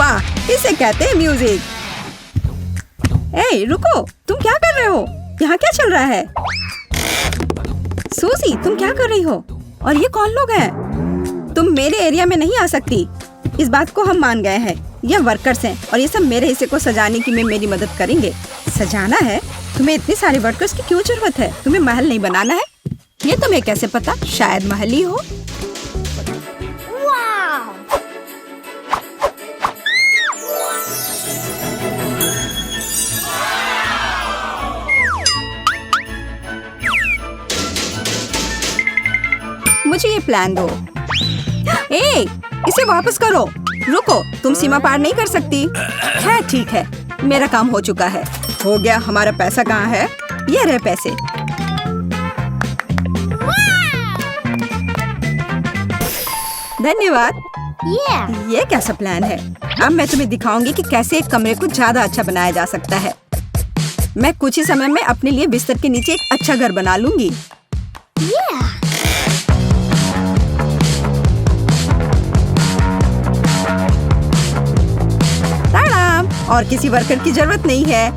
वाह, इसे कहते हैं म्यूजिक। ए, रुको, तुम क्या कर रहे हो? यहाँ क्या चल रहा है? सूजी, तुम क्या कर रही हो? और ये कौन लोग हैं? तुम मेरे एरिया में नहीं आ सकती। इस बात को हम मान गए हैं। ये वर्कर्स हैं और ये सब मेरे हिस्से को सजाने की में मेरी मदद करेंगे। सजाना है? तुम्हें इतने सारे वर्कर्स की क्यों जरूरत है? तुम्हें महल नहीं बनाना है? ये तुम्हें कैसे पता? शायद महल ही हो। मुझे ये प्लान दो। ए, इसे वापस करो। रुको, तुम सीमा पार नहीं कर सकती। है, ठीक है, मेरा काम हो चुका है। हो गया। हमारा पैसा कहाँ है? ये रहे पैसे। धन्यवाद। ये कैसा प्लान है? अब मैं तुम्हें दिखाऊंगी कि कैसे एक कमरे को ज्यादा अच्छा बनाया जा सकता है। मैं कुछ ही समय में अपने लिए बिस्तर के नीचे एक अच्छा घर बना लूंगी। और किसी वर्कर की जरूरत नहीं है।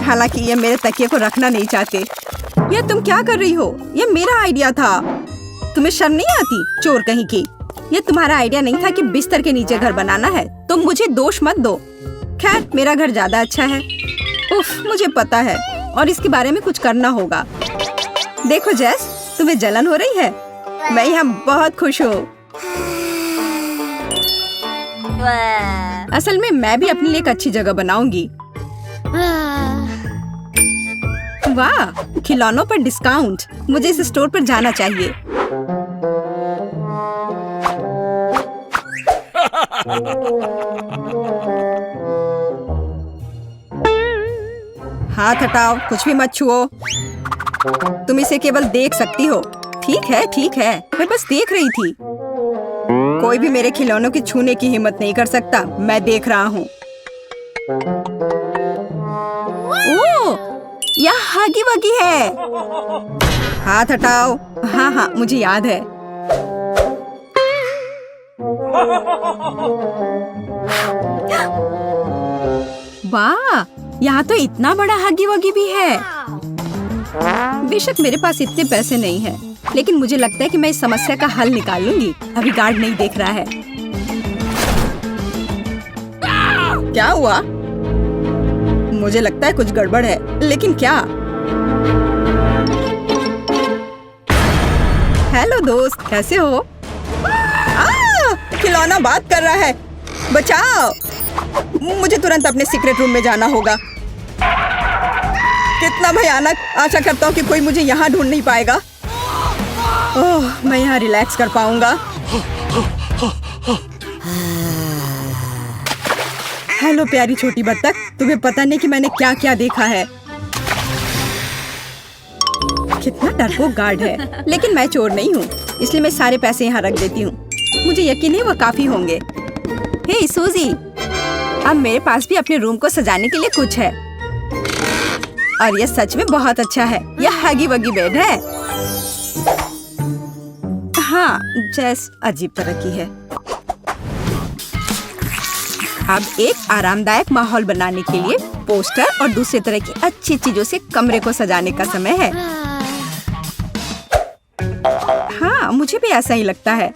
हालांकि ये मेरे तकिए को रखना नहीं चाहते। ये तुम क्या कर रही हो? ये मेरा आइडिया था। तुम्हें शर्म नहीं आती? चोर कहीं की। ये तुम्हारा आइडिया नहीं था कि बिस्तर के नीचे घर बनाना है। तुम मुझे दोष मत दो। खैर, मेरा घर ज्यादा अच्छा है। उफ, मुझे पता है और इसके बारे में कुछ करना होगा। देखो जेस, तुम्हें जलन हो रही है? मैं यहाँ बहुत खुश हूँ। असल में मैं भी अपने लिए एक अच्छी जगह बनाऊंगी। वाह, खिलौनों पर डिस्काउंट। मुझे इस स्टोर पर जाना चाहिए। हाथ हटाओ, कुछ भी मत छुओ। तुम इसे केवल देख सकती हो। ठीक है, ठीक है, मैं बस देख रही थी। कोई भी मेरे खिलौनों की छूने की हिम्मत नहीं कर सकता। मैं देख रहा हूँ। ओह, यह हगी वगी है। हाथ हटाओ। हाँ हाँ, मुझे याद है। वाह, यहाँ तो इतना बड़ा हगी वगी भी है। बेशक मेरे पास इतने पैसे नहीं हैं, लेकिन मुझे लगता है कि मैं इस समस्या का हल निकाल लूंगी। अभी गार्ड नहीं देख रहा है। क्या हुआ? मुझे लगता है कुछ गड़बड़ है, लेकिन क्या? हेलो दोस्त, कैसे हो? खिलौना बात कर रहा है। बचाओ! मुझे तुरंत अपने सीक्रेट रूम में जाना होगा। कितना भयानक! आशा करता हूँ कि कोई मुझे यहाँ ढूंढ नहीं पाएगा। ओह, मैं यहाँ रिलैक्स कर पाऊंगा। हेलो प्यारी छोटी बत्तख, तुम्हें पता नहीं कि मैंने क्या क्या देखा है। कितना डरपोक गार्ड है, लेकिन मैं चोर नहीं हूँ, इसलिए मैं सारे पैसे यहाँ रख देती हूँ। मुझे यकीन है वो काफी होंगे। हे सूजी, अब मेरे पास भी अपने रूम को सजाने के लिए कुछ है। और ये सच में बहुत अच्छा है। यह हगी वगी बेड है। हाँ, जैस अजीब तरह की है। अब एक आरामदायक माहौल बनाने के लिए पोस्टर और दूसरे तरह की अच्छी चीजों से कमरे को सजाने का समय है। हाँ, मुझे भी ऐसा ही लगता है।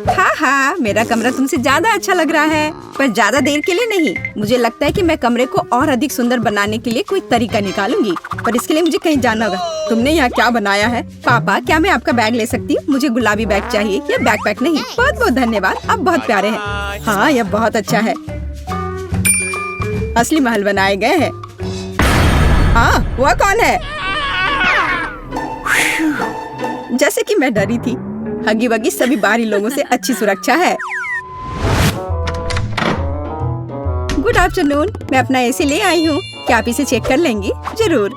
हाँ हाँ, मेरा कमरा तुमसे ज्यादा अच्छा लग रहा है, पर ज्यादा देर के लिए नहीं। मुझे लगता है कि मैं कमरे को और अधिक सुंदर बनाने के लिए कोई तरीका निकालूंगी, पर इसके लिए मुझे कहीं जाना होगा। तुमने यहाँ क्या बनाया है? पापा, क्या मैं आपका बैग ले सकती हूँ? मुझे गुलाबी बैग चाहिए, ये बैकपैक नहीं। बहुत बहुत धन्यवाद, आप बहुत प्यारे हैं। हाँ, यह बहुत अच्छा है। असली महल बनाए गए हैं। हाँ, वह कौन है? जैसे कि मैं डरी थी। हगी वगी सभी बाहरी लोगों से अच्छी सुरक्षा है। गुड आफ्टरनून, मैं अपना एसी ले आई हूँ। क्या आप इसे चेक कर लेंगी? जरूर।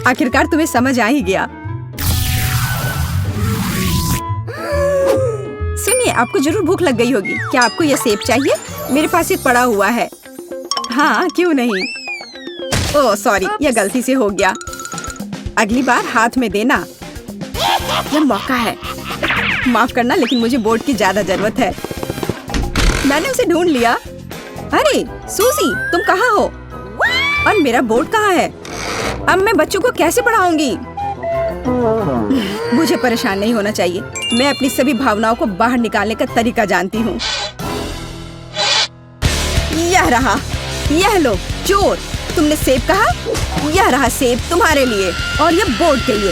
आखिरकार तुम्हें समझ आ ही गया। सुनिए, आपको जरूर भूख लग गई होगी। क्या आपको यह सेब चाहिए? मेरे पास एक पड़ा हुआ है। हाँ, क्यों नहीं। ओह सॉरी, यह गलती से हो गया। अगली बार हाथ में देना। यह मौका है। माफ करना, लेकिन मुझे बोर्ड की ज्यादा जरूरत है। मैंने उसे ढूंढ लिया। अरे सूजी, तुम कहाँ हो? और मेरा बोर्ड कहाँ है? अब मैं बच्चों को कैसे पढ़ाऊंगी? मुझे परेशान नहीं होना चाहिए। मैं अपनी सभी भावनाओं को बाहर निकालने का तरीका जानती हूँ। यह रहा, यह लो चोर। तुमने सेब कहा? यह रहा सेब तुम्हारे लिए और यह बोर्ड के लिए।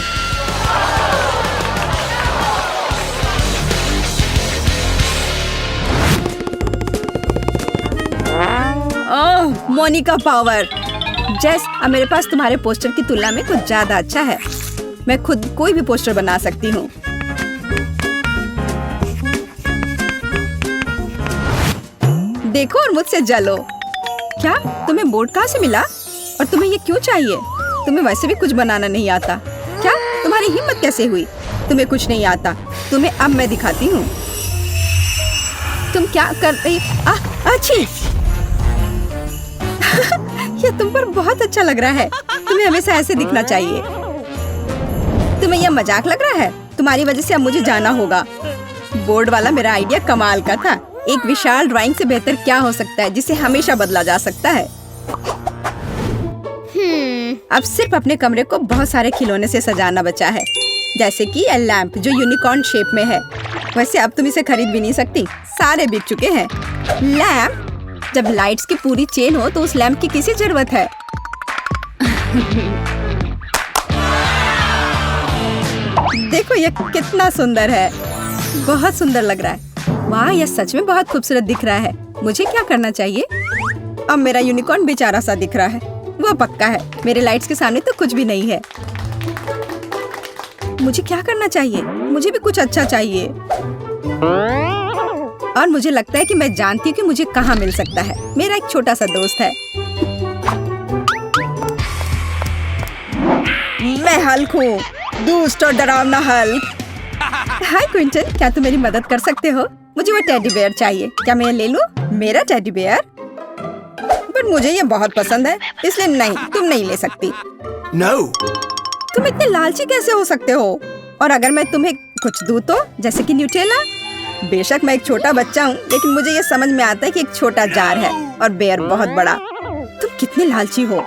ओह, मोनिका पावर। जेस, अब मेरे पास तुम्हारे पोस्टर की तुलना में कुछ ज्यादा अच्छा है। मैं खुद कोई भी पोस्टर बना सकती हूँ। देखो और मुझसे जलो। क्या तुम्हें बोर्ड कहाँ से मिला? और तुम्हें ये क्यों चाहिए? तुम्हें वैसे भी कुछ बनाना नहीं आता। क्या तुम्हारी हिम्मत कैसे हुई? तुम्हें कुछ नहीं आता। तुम्हें अब मैं दिखाती हूँ। तुम क्या कर रही? अच्छी। ये तुम पर बहुत अच्छा लग रहा है। तुम्हें हमेशा ऐसे दिखना चाहिए। तुम्हें यह मजाक लग रहा है? तुम्हारी वजह से अब मुझे जाना होगा। बोर्ड वाला मेरा आइडिया कमाल का था। एक विशाल ड्राइंग से बेहतर क्या हो सकता है जिसे हमेशा बदला जा सकता है। अब सिर्फ अपने कमरे को बहुत सारे खिलौने से सजाना बचा है, जैसे कि यह लैंप जो यूनिकॉर्न शेप में है। वैसे अब तुम इसे खरीद भी नहीं सकती, सारे बिक चुके हैं। लैंप? जब लाइट्स की पूरी चेन हो तो उस लैंप की किसी जरूरत है? देखो यह कितना सुंदर है। बहुत सुंदर लग रहा है। वाह, यह सच में बहुत खूबसूरत दिख रहा है। मुझे क्या करना चाहिए? अब मेरा यूनिकॉर्न बेचारा सा दिख रहा है। वो पक्का है, मेरे लाइट्स के सामने तो कुछ भी नहीं है। मुझे क्या करना चाहिए? मुझे भी कुछ अच्छा चाहिए। और मुझे लगता है कि मैं जानती हूँ कि मुझे कहाँ मिल सकता है। मेरा एक छोटा सा दोस्त है। मैं हल्क हूँ, दुष्ट और डरावना हल्क। हाय क्विंटन, क्या तुम मेरी मदद कर सकते हो? मुझे वो टेडी बेयर चाहिए। क्या मैं ले लूं? मेरा टेडी बेयर? पर मुझे ये बहुत पसंद है, इसलिए नहीं, तुम नहीं ले सकती। No. तुम इतने लालची कैसे हो सकते हो? और अगर मैं तुम्हें कुछ दूं तो, जैसे कि न्यूटेला? बेशक मैं एक छोटा बच्चा हूँ, लेकिन मुझे ये समझ में आता है कि एक छोटा जार है और बेयर बहुत बड़ा। तुम कितने लालची हो।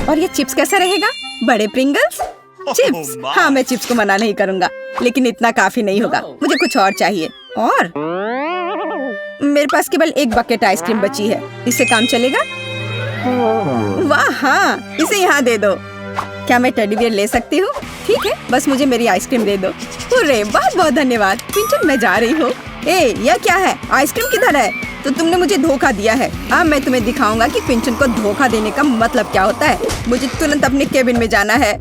और ये चिप्स कैसा रहेगा? बड़े प्रिंगल्स? चिप्स? हाँ, मैं चिप्स को मना नहीं करूँगा, लेकिन इतना काफी नहीं होगा। मुझे कुछ और चाहिए। और मेरे पास केवल एक बकेट आइसक्रीम बची है। इससे काम चलेगा? वाह हाँ, इसे यहाँ दे दो। क्या मैं टेडी बियर ले सकती हूँ? ठीक है, बस मुझे मेरी आइसक्रीम दे दो। अरे बहुत बहुत धन्यवाद। क्विंटन, मैं जा रही हूँ। ए, यह क्या है? आइसक्रीम किधर है? तो तुमने मुझे धोखा दिया है। अब मैं तुम्हें दिखाऊंगा कि क्विंटन को धोखा देने का मतलब क्या होता है। मुझे तुरंत अपने केबिन में जाना है।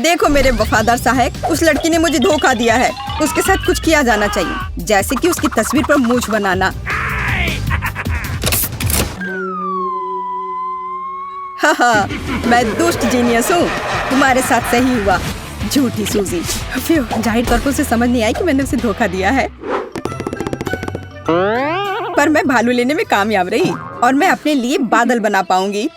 देखो मेरे वफादार सहायक, उस लड़की ने मुझे धोखा दिया है। उसके साथ कुछ किया जाना चाहिए, जैसे कि उसकी तस्वीर पर मूंछ बनाना। हाँ, मैं दुष्ट जीनियस हूँ। तुम्हारे साथ सही हुआ, झूठी सूजी। जाहिर तौर पर उसे समझ नहीं आई कि मैंने उसे धोखा दिया है। पर मैं भालू लेने में कामयाब रही और मैं अपने लिए बादल बना पाऊंगी।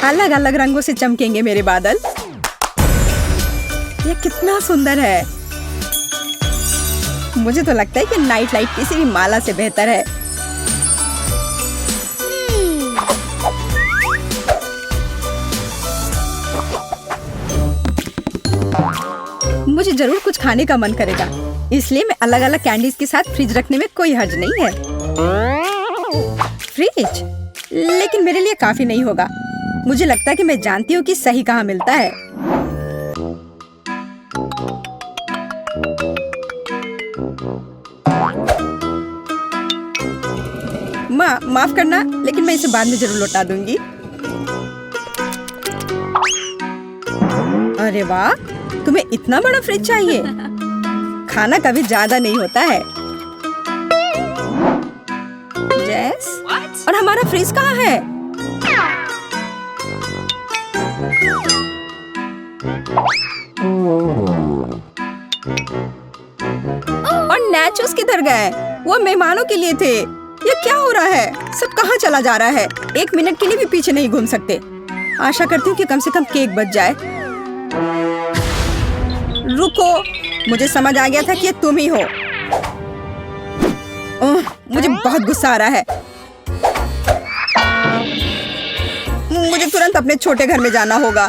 अलग अलग रंगों से चमकेंगे मेरे बादल। ये कितना सुंदर है। मुझे तो लगता है कि नाइट लाइट किसी भी माला से बेहतर है। मुझे जरूर कुछ खाने का मन करेगा, इसलिए मैं अलग अलग कैंडीज के साथ फ्रिज रखने में कोई हर्ज नहीं है। फ्रिज? लेकिन मेरे लिए काफी नहीं होगा। मुझे लगता है कि मैं जानती हूँ कि सही कहाँ मिलता है। माफ करना, लेकिन मैं इसे बाद में जरूर लौटा दूंगी। अरे वाह, तुम्हें इतना बड़ा फ्रिज चाहिए? खाना कभी ज्यादा नहीं होता है। और हमारा फ्रिज कहाँ है? और नैचोस किधर गए? वो मेहमानों के लिए थे। ये क्या हो रहा है? सब कहाँ चला जा रहा है? 1 मिनट के लिए भी पीछे नहीं घूम सकते। आशा करती हूँ कि कम से कम केक बच जाए। रुको, मुझे समझ आ गया था कि ये तुम ही हो। मुझे बहुत गुस्सा आ रहा है। मुझे तुरंत अपने छोटे घर में जाना होगा।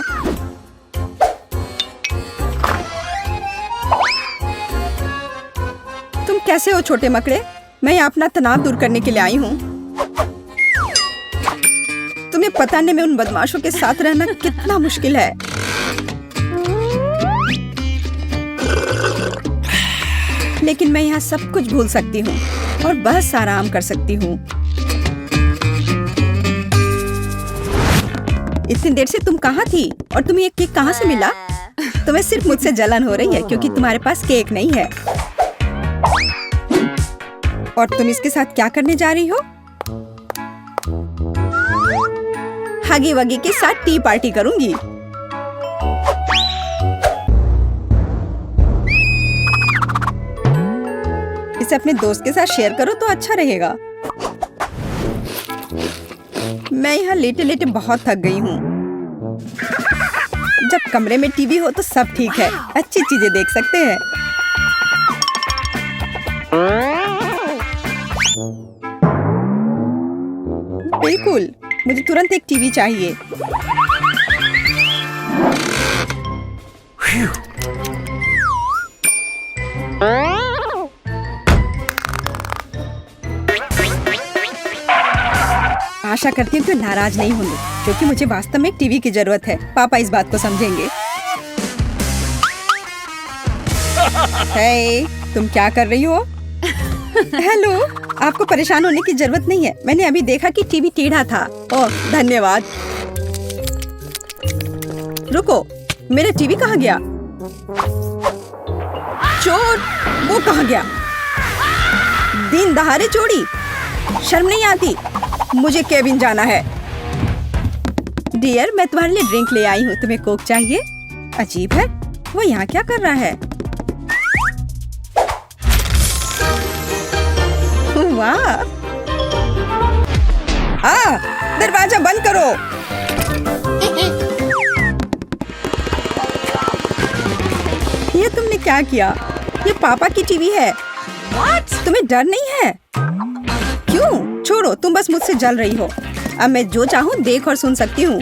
तुम कैसे हो छोटे मकड़े? मैं यहाँ अपना तनाव दूर करने के लिए आई हूँ। तुम्हें पता नहीं मैं उन बदमाशों के साथ रहना कितना मुश्किल है। लेकिन मैं यहाँ सब कुछ भूल सकती हूँ और बस आराम कर सकती हूँ। इतनी देर से तुम कहाँ थी और तुम्हें ये केक कहाँ से मिला? तुम्हें सिर्फ मुझसे जलन हो रही है क्योंकि तुम्हारे पास केक नहीं है। और तुम इसके साथ क्या करने जा रही हो? हगी वगी के साथ टी पार्टी करूंगी। इसे अपने दोस्त के साथ शेयर करो तो अच्छा रहेगा। मैं यहाँ लेटे लेटे बहुत थक गई हूँ। जब कमरे में टीवी हो तो सब ठीक है, अच्छी चीजें देख सकते हैं। बिल्कुल, मुझे तुरंत एक टीवी चाहिए। आशा करती हूँ कि नाराज नहीं होंगे क्योंकि मुझे वास्तव में एक टीवी की जरूरत है। पापा इस बात को समझेंगे। हे, तुम क्या कर रही हो? हेलो, आपको परेशान होने की जरूरत नहीं है। मैंने अभी देखा कि टीवी टेढ़ा था। ओह, धन्यवाद। रुको, मेरा टीवी कहाँ गया? चोर, वो कहाँ गया? दिन दहाड़े चोरी, शर्म नहीं आती? मुझे केबिन जाना है। डियर, मैं तुम्हारे लिए ड्रिंक ले आई हूँ। तुम्हें कोक चाहिए? अजीब है, वो यहाँ क्या कर रहा है? वाह! दरवाजा बंद करो। ये तुमने क्या किया? ये पापा की टीवी है। तुम्हें डर नहीं है? क्यों? छोड़ो, तुम बस मुझसे जल रही हो। अब मैं जो चाहूँ देख और सुन सकती हूँ।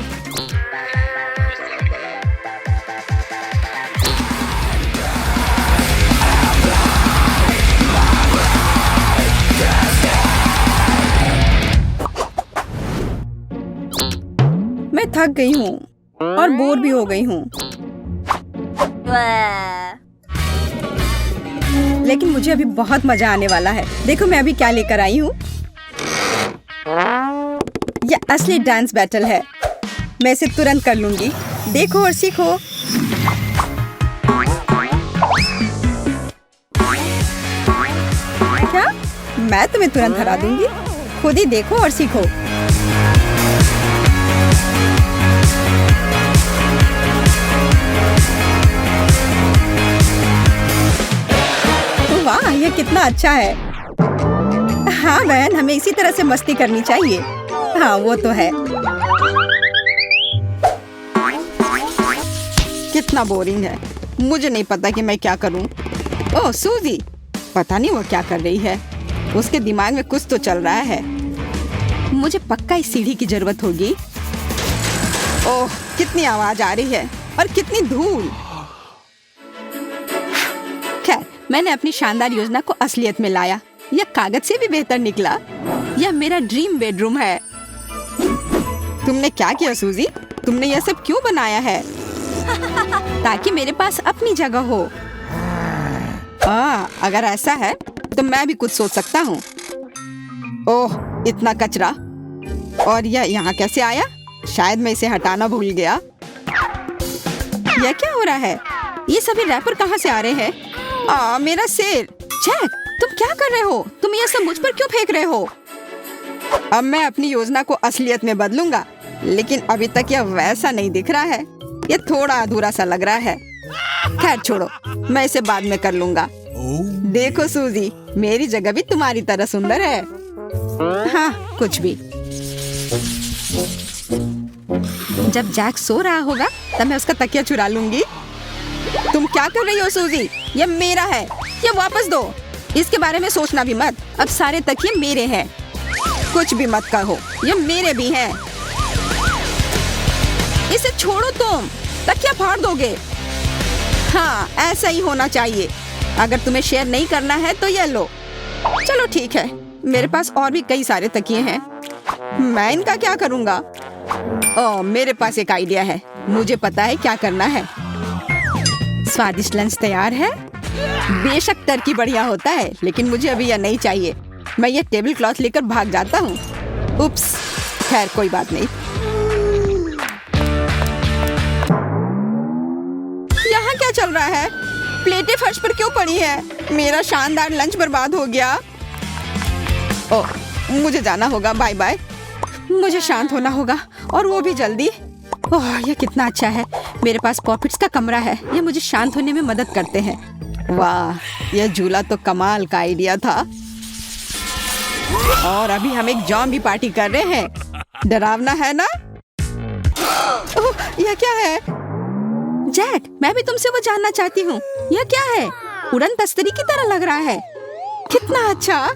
मैं थक गई हूँ और बोर भी हो गई हूँ। लेकिन मुझे अभी बहुत मजा आने वाला है। देखो मैं अभी क्या लेकर आई हूँ। यह असली डांस बैटल है। मैं इसे तुरंत कर लूंगी। देखो और सीखो। क्या? मैं तुम्हें तुरंत हरा दूंगी। खुद ही देखो और सीखो। वाह, ये कितना अच्छा है। हाँ बहन, हमें इसी तरह से मस्ती करनी चाहिए। हाँ, वो तो है। कितना बोरिंग है। मुझे नहीं पता कि मैं क्या करूं। ओह सूजी, पता नहीं वो क्या कर रही है। उसके दिमाग में कुछ तो चल रहा है। मुझे पक्का इस सीढ़ी की जरूरत होगी। ओह, कितनी आवाज आ रही है और कितनी धूल। खैर, मैंने अपनी शानदार योजना को असलियत में लाया। यह कागज से भी बेहतर निकला। यह मेरा ड्रीम बेडरूम है। तुमने क्या किया सूजी? तुमने यह सब क्यों बनाया है? ताकि मेरे पास अपनी जगह हो। अगर ऐसा है तो मैं भी कुछ सोच सकता हूँ। ओह, इतना कचरा। और यह यहाँ कैसे आया? शायद मैं इसे हटाना भूल गया। यह क्या हो रहा है? ये सभी रैपर कहाँ से आ रहे हैं? मेरा सिर। जैक, तुम क्या कर रहे हो? तुम ये सब मुझ पर क्यों फेंक रहे हो? अब मैं अपनी योजना को असलियत में बदलूंगा, लेकिन अभी तक यह वैसा नहीं दिख रहा है। यह थोड़ा अधूरा सा लग रहा है। खैर छोड़ो, मैं इसे बाद में कर लूंगा। देखो सूजी, मेरी जगह भी तुम्हारी तरह सुंदर है। हाँ, कुछ भी। जब जैक सो रहा होगा तब मैं उसका तकिया चुरा लूंगी। तुम क्या कर रही हो सूजी? यह मेरा है, यह वापस दो। इसके बारे में सोचना भी मत। अब सारे तकिए मेरे हैं। कुछ भी मत कहो, ये मेरे भी हैं। इसे छोड़ो, तुम तकिया फाड़ दोगे। हाँ, ऐसा ही होना चाहिए। अगर तुम्हें शेयर नहीं करना है तो ये लो। चलो ठीक है, मेरे पास और भी कई सारे तकिए हैं। मैं इनका क्या करूँगा? ओह, मेरे पास एक आइडिया है। मुझे पता है क्या करना है। स्वादिष्ट लंच तैयार है। बेशक टर्की बढ़िया होता है, लेकिन मुझे अभी यह नहीं चाहिए। मैं ये टेबल क्लॉथ लेकर भाग जाता हूँ। उप्स, खैर कोई बात नहीं। यहाँ क्या चल रहा है? प्लेटें फर्श पर क्यों पड़ी है? मेरा शानदार लंच बर्बाद हो गया। ओह, मुझे जाना होगा। Bye bye. मुझे शांत होना होगा, और वो भी जल्दी। ओह, यह कितना अच्छा है। मेरे पास पॉपिट्स का कमरा है। ये मुझे शांत होने में मदद करते हैं। वाह, यह झूला तो कमाल का आइडिया था। और अभी हम एक जॉम्बी पार्टी कर रहे हैं। डरावना है ना? ओह, यह क्या है? जैक, मैं भी तुमसे वो जानना चाहती हूँ। यह क्या है? उड़न तस्तरी की तरह लग रहा है। कितना अच्छा।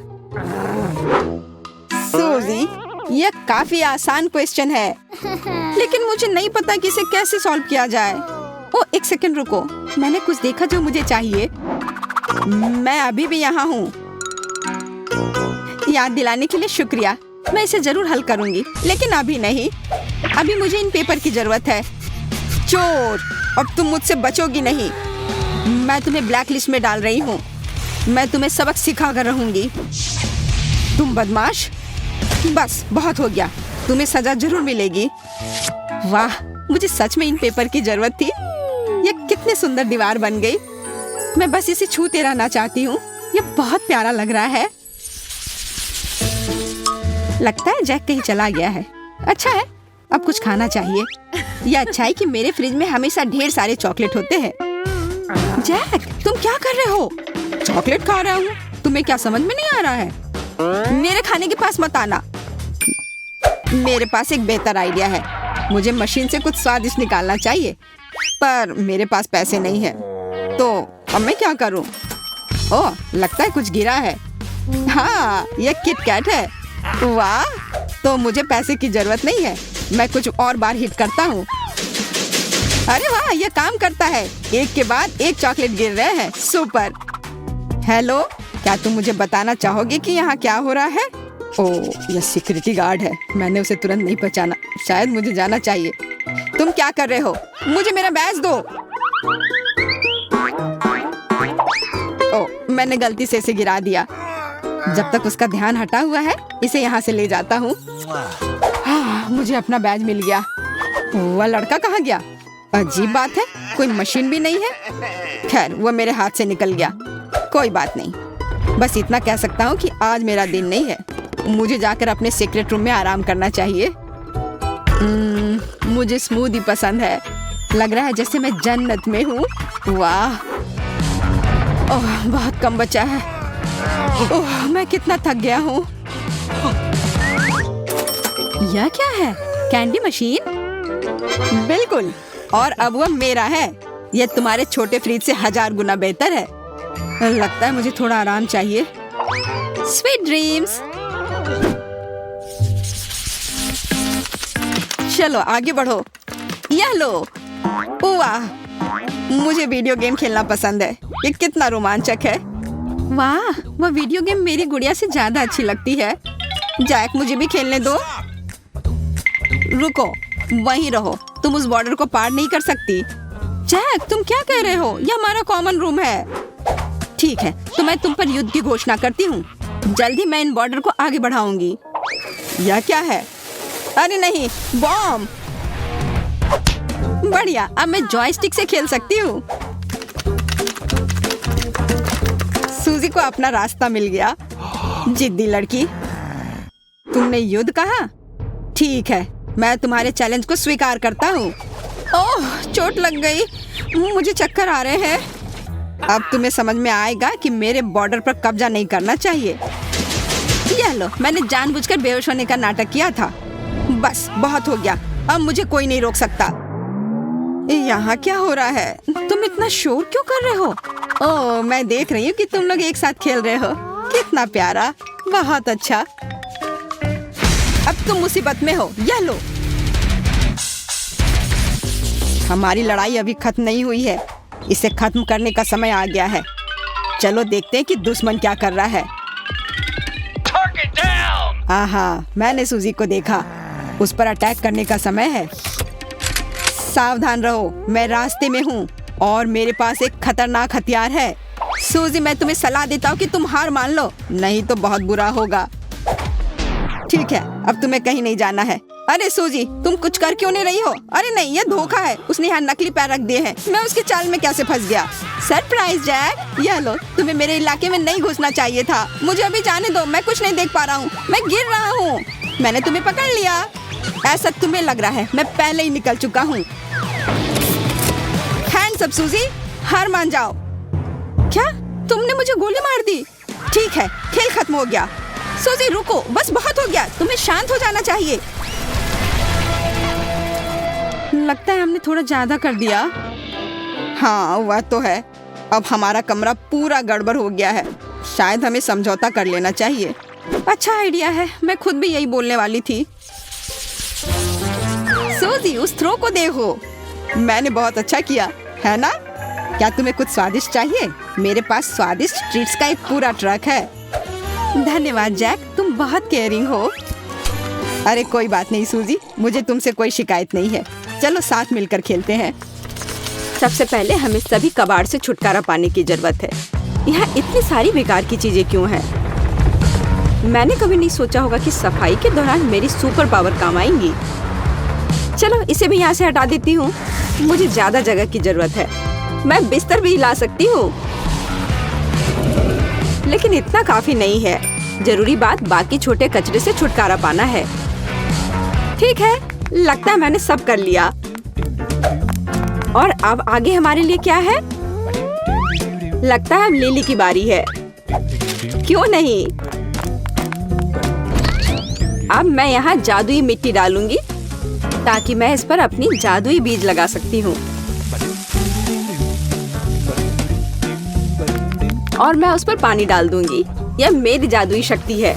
सूजी, यह काफी आसान क्वेश्चन है, लेकिन मुझे नहीं पता कि इसे कैसे सॉल्व किया जाए। ओह, एक सेकंड रुको। मैंने कुछ देखा जो मुझे चाहिए। मैं अभी भी यहाँ हूँ। याद दिलाने के लिए शुक्रिया। मैं इसे जरूर हल करूंगी, लेकिन अभी नहीं। अभी मुझे इन पेपर की जरूरत है। चोर, अब तुम मुझसे बचोगी नहीं। मैं तुम्हें ब्लैक लिस्ट में डाल रही हूँ। मैं तुम्हें सबक सिखा कर रहूंगी। तुम बदमाश। बस, बहुत हो गया। तुम्हें सजा जरूर मिलेगी। वाह, मुझे सच में इन पेपर की जरूरत थी। ये कितने सुंदर दीवार बन गई। मैं बस इसे छूते रहना चाहती हूँ। ये बहुत प्यारा लग रहा है। लगता है जैक कहीं चला गया है। अच्छा है, अब कुछ खाना चाहिए। यह अच्छा है कि मेरे फ्रिज में हमेशा ढेर सारे चॉकलेट होते हैं। जैक, तुम क्या कर रहे हो? चॉकलेट खा रहा हूँ। तुम्हें क्या समझ में नहीं आ रहा है? मेरे खाने के पास मत आना। मेरे पास एक बेहतर आइडिया है। मुझे मशीन से कुछ स्वादिष्ट निकालना चाहिए, पर मेरे पास पैसे नहीं है। तो अब मैं क्या करूं? ओह, लगता है कुछ गिरा है। हाँ, यह किट कैट है। वाह, तो मुझे पैसे की जरूरत नहीं है। मैं कुछ और बार हिट करता हूँ। अरे वाह, यह काम करता है। एक के बाद एक चॉकलेट गिर रहे हैं। सुपर। हेलो, क्या तुम मुझे बताना चाहोगे कि यहाँ क्या हो रहा है? ओह, यह सिक्योरिटी गार्ड है। मैंने उसे तुरंत नहीं पहचाना। शायद मुझे जाना चाहिए। तुम क्या कर रहे हो? मुझे मेरा बैज दो। ओह, मैंने गलती से इसे गिरा दिया। जब तक उसका ध्यान हटा हुआ है, इसे यहाँ से ले जाता हूँ। हाँ, मुझे अपना बैज मिल गया। वह लड़का कहाँ गया? अजीब बात है, कोई मशीन भी नहीं है। खैर, वो मेरे हाथ से निकल गया। कोई बात नहीं। बस इतना कह सकता हूँ कि आज मेरा दिन नहीं है। मुझे जाकर अपने सीक्रेट रूम में आराम करना चाहिए। मुझे स्मूदी पसंद है। लग रहा है जैसे मैं जन्नत में हूँ। वाह, ओह, बहुत कम बचा है। ओह, मैं कितना थक गया हूँ। यह क्या है? Candy machine? बिल्कुल, और अब वह मेरा है। यह तुम्हारे छोटे फ्रिज से 1000 गुना बेहतर है। लगता है मुझे थोड़ा आराम चाहिए। Sweet dreams. चलो आगे बढ़ो। यह लो। वाह, मुझे वीडियो गेम खेलना पसंद है। ये कितना रोमांचक है। वाह, वह वीडियो गेम मेरी गुड़िया से ज्यादा अच्छी लगती है। जैक, मुझे भी खेलने दो। रुको, वहीं रहो। तुम उस बॉर्डर को पार नहीं कर सकती। जैक, तुम क्या कह रहे हो? यह हमारा कॉमन रूम है। ठीक है, तो मैं तुम पर युद्ध की घोषणा करती हूँ। जल्दी मैं इन बॉर्डर को आगे बढ़ाऊंगी। यह क्या है? अरे नहीं, बॉम्ब। बढ़िया, अब मैं जॉयस्टिक से खेल सकती हूँ। सूजी को अपना रास्ता मिल गया। जिद्दी लड़की। तुमने युद्ध कहा? ठीक है, मैं तुम्हारे चैलेंज को स्वीकार करता हूँ। ओह, चोट लग गई, मुझे चक्कर आ रहे हैं। अब तुम्हें समझ में आएगा कि मेरे बॉर्डर पर कब्जा नहीं करना चाहिए। यह लो, मैंने जानबूझकर बेहोश होने का नाटक किया था। बस बहुत हो गया, अब मुझे कोई नहीं रोक सकता। यहाँ क्या हो रहा है? तुम इतना शोर क्यों कर रहे हो? ओह, मैं देख रही हूँ कि तुम लोग एक साथ खेल रहे हो। कितना प्यारा, बहुत अच्छा। अब तुम मुसीबत में हो, यह लो। हमारी लड़ाई अभी खत्म नहीं हुई है, इसे खत्म करने का समय आ गया है। चलो देखते हैं कि दुश्मन क्या कर रहा है। आहा, मैंने सूजी को देखा, उस पर अटैक करने का समय है। सावधान रहो, मैं रास्ते में हूँ और मेरे पास एक खतरनाक हथियार है। सूजी, मैं तुम्हें सलाह देता हूँ कि तुम हार मान लो, नहीं तो बहुत बुरा होगा। ठीक है, अब तुम्हें कहीं नहीं जाना है। अरे सूजी, तुम कुछ कर क्यों नहीं रही हो? अरे नहीं, ये धोखा है। उसने यहाँ नकली पैर रख दिए हैं। मैं उसके चाल में कैसे फंस गया? सरप्राइज जैक, यह लो। तुम्हें मेरे इलाके में नहीं घुसना चाहिए था। मुझे अभी जाने दो, मैं कुछ नहीं देख पा रहा हूँ, मैं गिर रहा हूँ। मैंने तुम्हें पकड़ लिया। ऐसा तुम्हें लग रहा है, मैं पहले ही निकल चुका हूँ। हैंड्स अप सूजी, हार मान जाओ। क्या तुमने मुझे गोली मार दी? ठीक है, खेल खत्म हो गया। सूजी रुको, बस बहुत हो गया, तुम्हें शांत हो जाना चाहिए। लगता है हमने थोड़ा ज्यादा कर दिया। हाँ, वह तो है। अब हमारा कमरा पूरा गड़बड़ हो गया है। शायद हमें समझौता कर लेना चाहिए। अच्छा आइडिया है, मैं खुद भी यही बोलने वाली थी। सूजी, उस थ्रो को देखो। मैंने बहुत अच्छा किया, है ना? क्या तुम्हें कुछ स्वादिष्ट चाहिए? मेरे पास स्वादिष्ट ट्रीट्स का एक पूरा ट्रक है। धन्यवाद जैक, तुम बहुत केयरिंग हो। अरे कोई बात नहीं सूजी, मुझे तुमसे कोई शिकायत नहीं है। चलो साथ मिलकर खेलते हैं। सबसे पहले हमें सभी कबाड़ से छुटकारा पाने की जरूरत है। यहाँ इतनी सारी बेकार की चीजें क्यों हैं? मैंने कभी नहीं सोचा होगा कि सफाई के दौरान मेरी सुपर पावर काम आएंगी। चलो इसे भी यहाँ से हटा देती हूँ। मुझे ज्यादा जगह की जरूरत है। मैं बिस्तर भी ला सकती हूँ, लेकिन इतना काफी नहीं है। जरूरी बात बाकी छोटे कचरे से छुटकारा पाना है। ठीक है, लगता है मैंने सब कर लिया। और अब आगे हमारे लिए क्या है? लगता है अब लिली की बारी है। क्यों नहीं? अब मैं यहाँ जादुई मिट्टी डालूंगी ताकि मैं इस पर अपनी जादुई बीज लगा सकती हूँ। और मैं उस पर पानी डाल दूंगी। यह मेरी जादुई शक्ति है।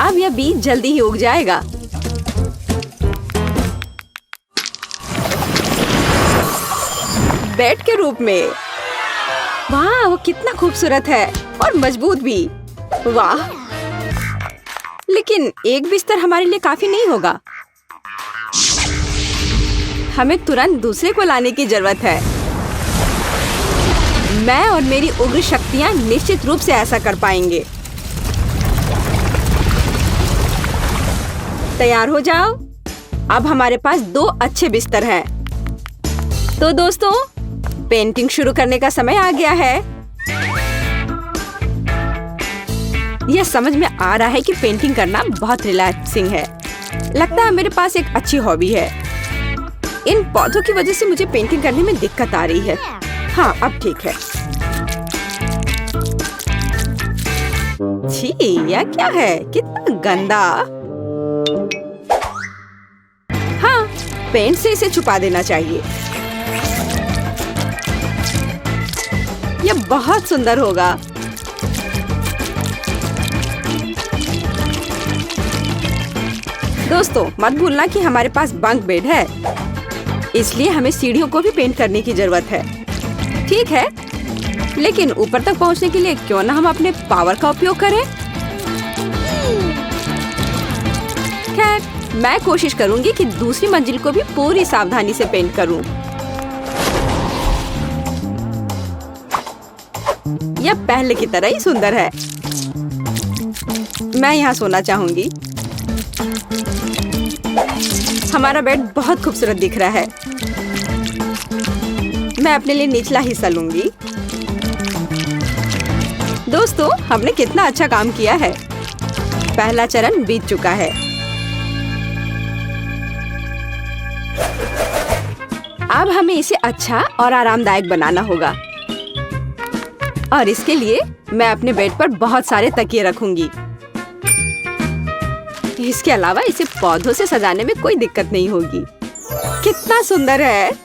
अब यह बीज जल्दी ही उग जाएगा। बेड के रूप में। वाह, वो कितना खूबसूरत है और मजबूत भी। वाह, लेकिन एक बिस्तर हमारे लिए काफी नहीं होगा। हमें तुरंत दूसरे को लाने की जरूरत है। मैं और मेरी उग्र शक्तियां निश्चित रूप से ऐसा कर पाएंगे। तैयार हो जाओ। अब हमारे पास 2 अच्छे बिस्तर हैं। तो दोस्तों, पेंटिंग शुरू करने का समय आ गया है। यह समझ में आ रहा है कि पेंटिंग करना बहुत रिलैक्सिंग है। लगता है मेरे पास एक अच्छी हॉबी है। इन पौधों की वजह से मुझे पेंटिंग करने में दिक्कत आ रही है। हाँ, अब ठीक है। छी, यह क्या है? कितना गंदा। हाँ, पेंट से इसे छुपा देना चाहिए। यह बहुत सुंदर होगा। दोस्तों, मत भूलना कि हमारे पास बंक बेड है, इसलिए हमें सीढ़ियों को भी पेंट करने की जरूरत है। ठीक है, लेकिन ऊपर तक पहुंचने के लिए क्यों ना हम अपने पावर का उपयोग करें। खैर, मैं कोशिश करूंगी कि दूसरी मंजिल को भी पूरी सावधानी से पेंट करूं। यह पहले की तरह ही सुंदर है। मैं यहाँ सोना चाहूंगी। हमारा बेड बहुत खूबसूरत दिख रहा है। मैं अपने लिए निचला हिस्सा लूंगी। दोस्तों, दोस्तों, हमने कितना अच्छा काम किया है। पहला चरण बीत चुका है। अब हमें इसे अच्छा और आरामदायक बनाना होगा और इसके लिए मैं अपने बेड पर बहुत सारे तकिए रखूंगी। इसके अलावा इसे पौधों से सजाने में कोई दिक्कत नहीं होगी। कितना सुंदर है।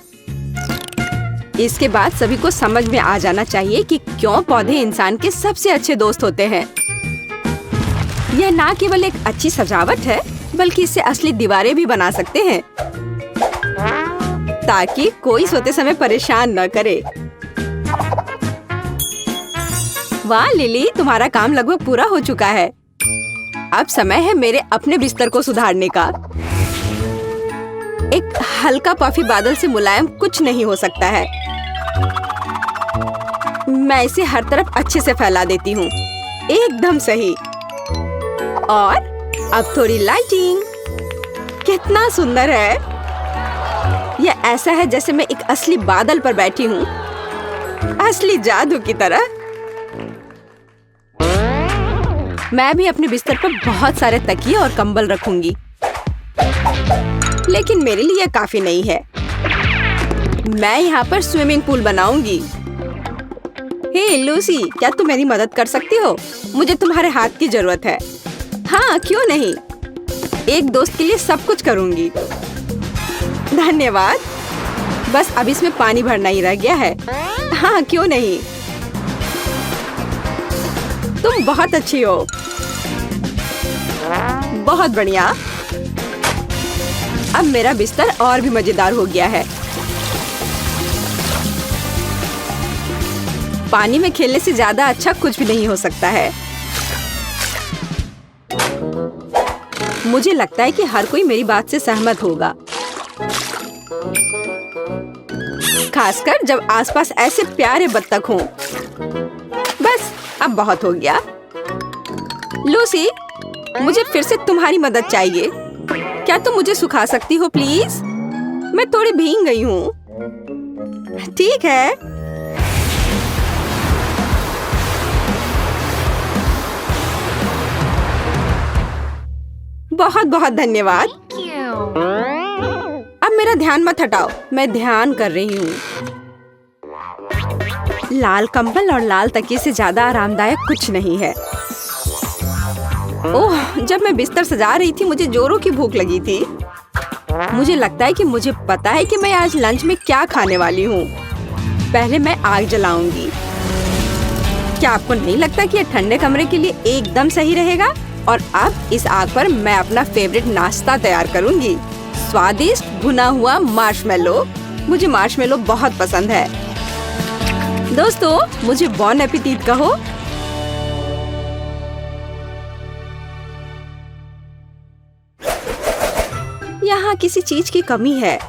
इसके बाद सभी को समझ में आ जाना चाहिए कि क्यों पौधे इंसान के सबसे अच्छे दोस्त होते हैं। यह ना केवल एक अच्छी सजावट है, बल्कि इससे असली दीवारें भी बना सकते हैं ताकि कोई सोते समय परेशान न करे। वाह लिली, तुम्हारा काम लगभग पूरा हो चुका है। अब समय है मेरे अपने बिस्तर को सुधारने का। एक हल्का पफी बादल से मुलायम कुछ नहीं हो सकता है। मैं इसे हर तरफ अच्छे से फैला देती हूँ। एकदम सही। और अब थोड़ी लाइटिंग। कितना सुंदर है। यह ऐसा है जैसे मैं एक असली बादल पर बैठी हूँ, असली जादू की तरह। मैं भी अपने बिस्तर पर बहुत सारे तकिए और कंबल रखूंगी, लेकिन मेरे लिए काफी नहीं है। मैं यहाँ पर स्विमिंग पूल बनाऊंगी। हे लूसी, क्या तुम मेरी मदद कर सकती हो? मुझे तुम्हारे हाथ की जरूरत है। हाँ, क्यों नहीं। एक दोस्त के लिए सब कुछ करूंगी। धन्यवाद। बस अब इसमें पानी भरना ही रह गया है। हाँ, क्यों नहीं। तुम बहुत अच्छी हो। बहुत बढ़िया। अब मेरा बिस्तर और भी मजेदार हो गया है। पानी में खेलने से ज्यादा अच्छा कुछ भी नहीं हो सकता है। मुझे लगता है कि हर कोई मेरी बात से सहमत होगा, खासकर जब आसपास ऐसे प्यारे बत्तख हों। बस अब बहुत हो गया। लूसी, मुझे फिर से तुम्हारी मदद चाहिए। क्या तुम मुझे सुखा सकती हो प्लीज? मैं थोड़ी भीग गई हूँ। ठीक है। बहुत बहुत धन्यवाद। अब मेरा ध्यान मत हटाओ, मैं ध्यान कर रही हूँ। लाल कंबल और लाल तकिए से ज्यादा आरामदायक कुछ नहीं है। ओह, जब मैं बिस्तर सजा रही थी मुझे जोरों की भूख लगी थी। मुझे लगता है कि मुझे पता है कि मैं आज लंच में क्या खाने वाली हूँ। पहले मैं आग जलाऊंगी। क्या आपको नहीं लगता कि यह ठंडे कमरे के लिए एकदम सही रहेगा? और अब इस आग पर मैं अपना फेवरेट नाश्ता तैयार करूंगी। स्वादिष्ट भुना हुआ मार्शमेलो। मुझे मार्शमेलो बहुत पसंद है। दोस्तों, मुझे बॉन एपेटीट कहो। यहाँ किसी चीज की कमी है।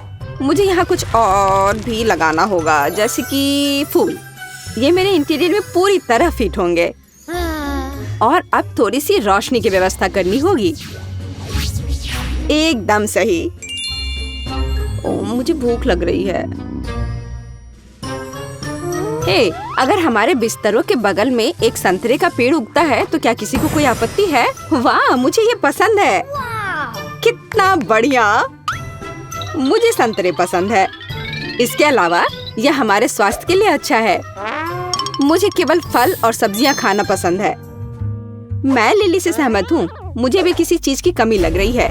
मुझे यहाँ कुछ और भी लगाना होगा, जैसे कि फूल। ये मेरे इंटीरियर में पूरी तरह फिट होंगे। और अब थोड़ी सी रोशनी की व्यवस्था करनी होगी। एकदम सही। मुझे भूख लग रही है। हे, अगर हमारे बिस्तरों के बगल में एक संतरे का पेड़ उगता है तो क्या किसी को कोई आपत्ति है? वाह, मुझे ये पसंद है। कितना बढ़िया। मुझे संतरे पसंद है। इसके अलावा यह हमारे स्वास्थ्य के लिए अच्छा है। मुझे केवल फल और सब्जियां खाना पसंद है। मैं लिली से सहमत हूँ। मुझे भी किसी चीज की कमी लग रही है।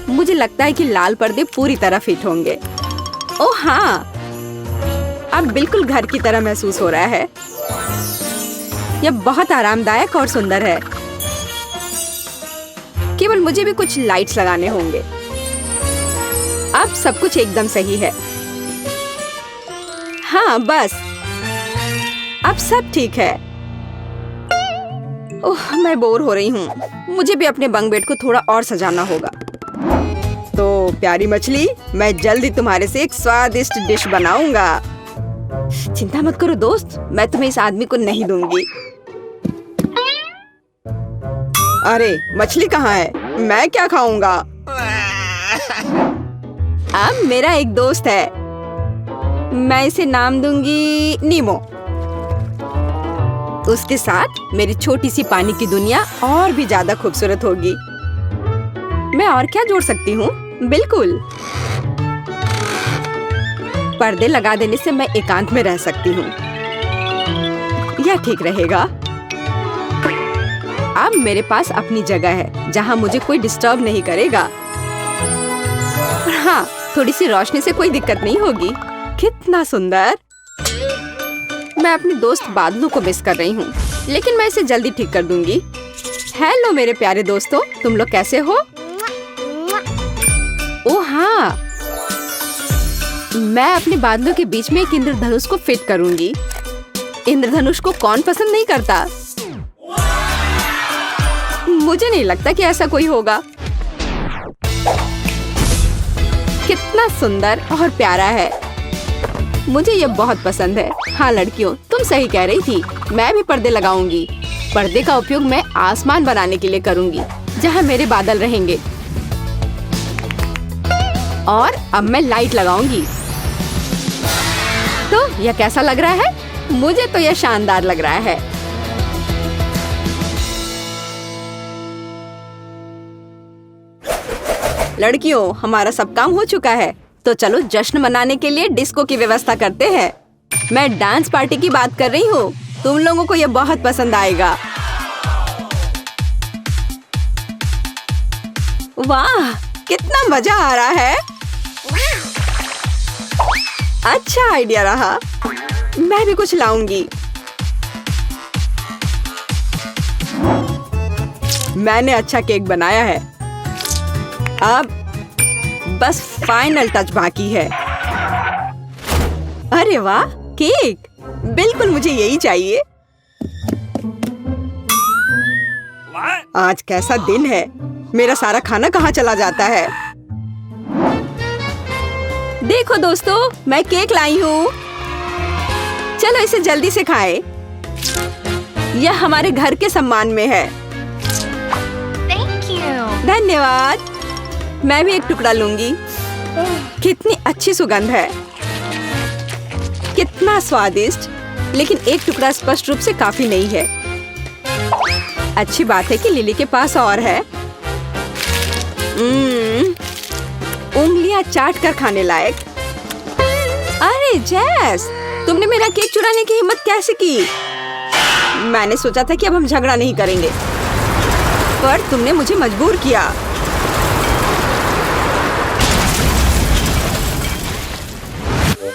मुझे लगता है कि लाल पर्दे पूरी तरह फिट होंगे। ओह हाँ, अब बिल्कुल घर की तरह महसूस हो रहा है। यह बहुत आरामदायक और सुंदर है। केवल मुझे भी कुछ लाइट्स लगाने होंगे। अब सब कुछ एकदम सही है। हाँ, बस अब सब ठीक है। ओह, मैं बोर हो रही हूँ। मुझे भी अपने बंक बेड को थोड़ा और सजाना होगा। तो प्यारी मछली, मैं जल्दी तुम्हारे से एक स्वादिष्ट डिश बनाऊंगा। चिंता मत करो दोस्त, मैं तुम्हें इस आदमी को नहीं दूंगी। अरे मछली कहाँ है? मैं क्या खाऊंगा? अब मेरा एक दोस्त है। मैं इसे नाम दूंगी नीमो। उसके साथ मेरी छोटी सी पानी की दुनिया और भी ज्यादा खूबसूरत होगी। मैं और क्या जोड़ सकती हूँ? बिल्कुल, पर्दे लगा देने से मैं एकांत में रह सकती हूँ। यह ठीक रहेगा। अब मेरे पास अपनी जगह है जहाँ मुझे कोई डिस्टर्ब नहीं करेगा। हाँ, थोड़ी सी रोशनी से कोई दिक्कत नहीं होगी। कितना सुंदर। मैं अपने दोस्त बादलों को मिस कर रही हूँ, लेकिन मैं इसे जल्दी ठीक कर दूंगी। हेलो मेरे प्यारे दोस्तों, तुम लोग कैसे हो? ओह हाँ, मैं अपने बादलों के बीच में एक इंद्रधनुष को फिट करूंगी। इंद्रधनुष को कौन पसंद नहीं करता? मुझे नहीं लगता कि ऐसा कोई होगा। कितना सुंदर और प्यारा है। मुझे ये बहुत पसंद है। हाँ लड़कियों, तुम सही कह रही थी। मैं भी पर्दे लगाऊंगी। पर्दे का उपयोग मैं आसमान बनाने के लिए करूंगी, जहाँ मेरे बादल रहेंगे। और अब मैं लाइट लगाऊंगी। तो यह कैसा लग रहा है? मुझे तो यह शानदार लग रहा है। लड़कियों, हमारा सब काम हो चुका है, तो चलो जश्न मनाने के लिए डिस्को की व्यवस्था करते हैं। मैं डांस पार्टी की बात कर रही हूँ। तुम लोगों को यह बहुत पसंद आएगा। वाह, कितना मजा आ रहा है। अच्छा आइडिया रहा। मैं भी कुछ लाऊंगी। मैंने अच्छा केक बनाया है। अब बस फाइनल टच बाकी है। अरे वाह, केक! बिल्कुल मुझे यही चाहिए। आज कैसा दिन है। मेरा सारा खाना कहाँ चला जाता है? देखो दोस्तों, मैं केक लाई हूँ। चलो इसे जल्दी से खाएं। यह हमारे घर के सम्मान में है। धन्यवाद। मैं भी एक टुकड़ा लूंगी। कितनी अच्छी सुगंध है। कितना स्वादिष्ट। लेकिन एक टुकड़ा स्पष्ट रूप से काफी नहीं है। अच्छी बात है कि लिली के पास और है। उंगलियां चाट कर खाने लायक। अरे जैस, तुमने मेरा केक चुराने की हिम्मत कैसे की? मैंने सोचा था कि अब हम झगड़ा नहीं करेंगे, पर तुमने मुझे मजबूर किया।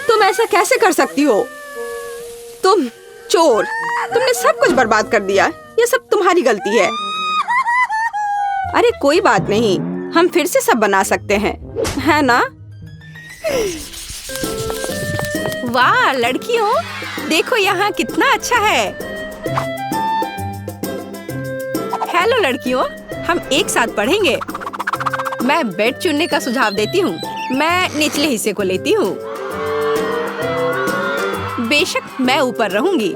तुम ऐसा कैसे कर सकती हो? तुम चोर! तुमने सब कुछ बर्बाद कर दिया। ये सब तुम्हारी गलती है। अरे कोई बात नहीं, हम फिर से सब बना सकते हैं, है ना? वाह लड़कियों, देखो यहाँ कितना अच्छा है। हेलो लड़कियों, हम एक साथ पढ़ेंगे। मैं बेड चुनने का सुझाव देती हूँ। मैं निचले हिस्से को लेती हूँ। बेशक मैं ऊपर रहूंगी।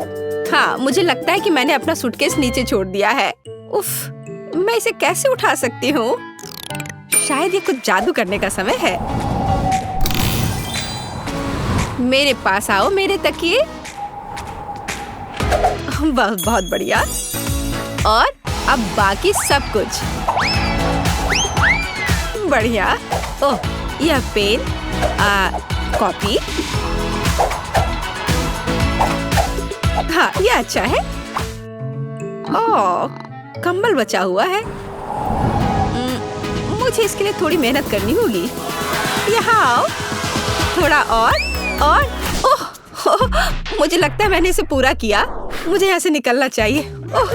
हाँ, मुझे लगता है कि मैंने अपना सूटकेस नीचे छोड़ दिया है। उफ, मैं इसे कैसे उठा सकती हूँ? शायद ये कुछ जादू करने का समय है। मेरे पास आओ मेरे तकिए। बहुत बढ़िया। और अब बाकी सब कुछ बढ़िया। ओह, यह पेन, कॉपी। हाँ, यह अच्छा है। ओह, कंबल बचा हुआ है। मुझे इसके लिए थोड़ी मेहनत करनी होगी। यहाँ आओ। थोड़ा और। ओह, मुझे लगता है मैंने इसे पूरा किया। मुझे यहाँ से निकलना चाहिए। ओह,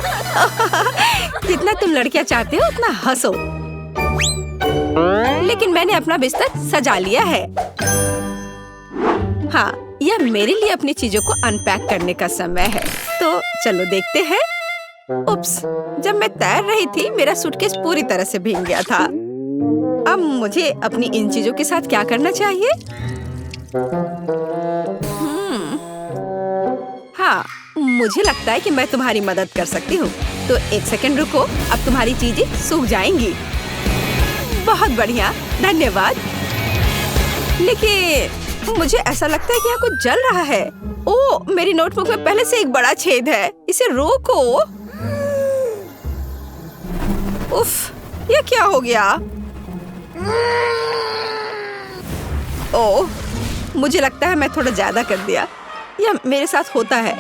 जितना तुम लड़कियाँ चाहते हो उतना हंसो। लेकिन मैंने अपना बिस्तर सजा लिया है। हाँ, यह मेरे लिए अपनी चीजों को अनपैक करने का समय है। तो चलो देखते हैं। उप्स, जब मैं तैर रही थी मेरा सूटकेस पूरी तरह से भीग गया था। अब मुझे अपनी इन चीजों के साथ क्या करना चाहिए? हाँ, मुझे लगता है कि मैं तुम्हारी मदद कर सकती हूँ। तो एक सेकंड रुको, अब तुम्हारी चीजें सूख जाएंगी। बहुत बढ़िया, धन्यवाद। लेकिन मुझे ऐसा लगता है कि यहाँ कुछ जल रहा है। ओ, मेरी नोटबुक में पहले से एक बड़ा छेद है। इसे रोको। उफ, ये क्या हो गया? ओह, मुझे लगता है मैं थोड़ा ज्यादा कर दिया। यह मेरे साथ होता है।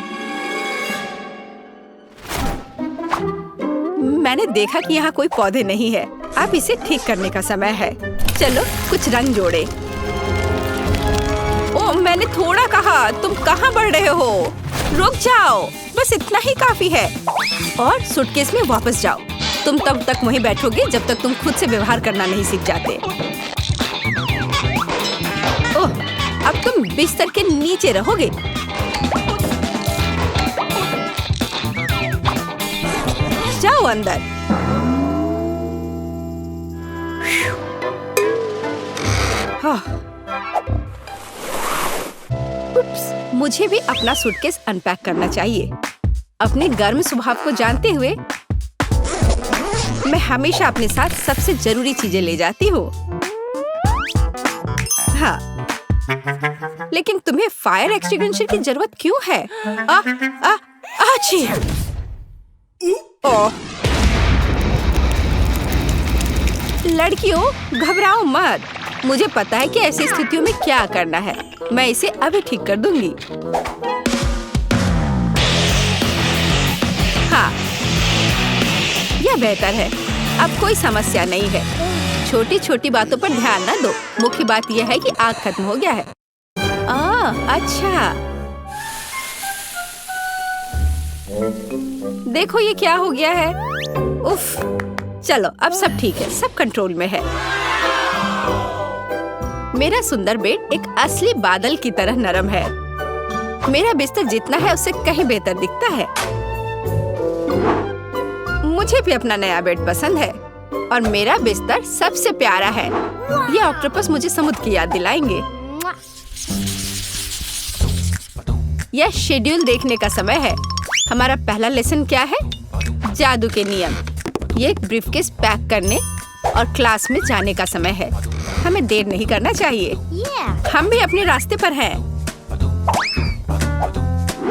मैंने देखा कि यहाँ कोई पौधे नहीं है। अब इसे ठीक करने का समय है। चलो कुछ रंग जोड़े। ओह, मैंने थोड़ा कहा। तुम कहाँ बढ़ रहे हो? रुक जाओ, बस इतना ही काफी है। और सूटकेस में वापस जाओ। तुम तब तक वहीं बैठोगे जब तक तुम खुद से व्यवहार करना नहीं सीख जाते। ओह, अब तुम बिस्तर के नीचे रहोगे। जाओ अंदर। हाँ। मुझे भी अपना सूटकेस अनपैक करना चाहिए। अपने गर्म स्वभाव को जानते हुए मैं हमेशा अपने साथ सबसे जरूरी चीजें ले जाती हूँ। हाँ, लेकिन तुम्हें फायर एक्सटिंग्विशर की जरूरत क्यों है? आची! ओह, लड़कियों घबराओ मत। मुझे पता है कि ऐसी स्थितियों में क्या करना है। मैं इसे अभी ठीक कर दूंगी। हाँ, यह बेहतर है। अब कोई समस्या नहीं है। छोटी छोटी बातों पर ध्यान न दो। मुख्य बात यह है कि आग खत्म हो गया है। अच्छा, देखो ये क्या हो गया है। उफ, चलो अब सब ठीक है, सब कंट्रोल में है। मेरा सुंदर बेड एक असली बादल की तरह नरम है। मेरा बिस्तर जितना है उससे कहीं बेहतर दिखता है। मुझे भी अपना नया बेड पसंद है और मेरा बिस्तर सबसे प्यारा है। ये ऑक्टोपस मुझे समुद्र की याद दिलाएंगे। यह शेड्यूल देखने का समय है। हमारा पहला लेसन क्या है? जादू के नियम। ये ब्रीफकेस पैक करने और क्लास में जाने का समय है। हमें देर नहीं करना चाहिए। हम भी अपने रास्ते पर हैं।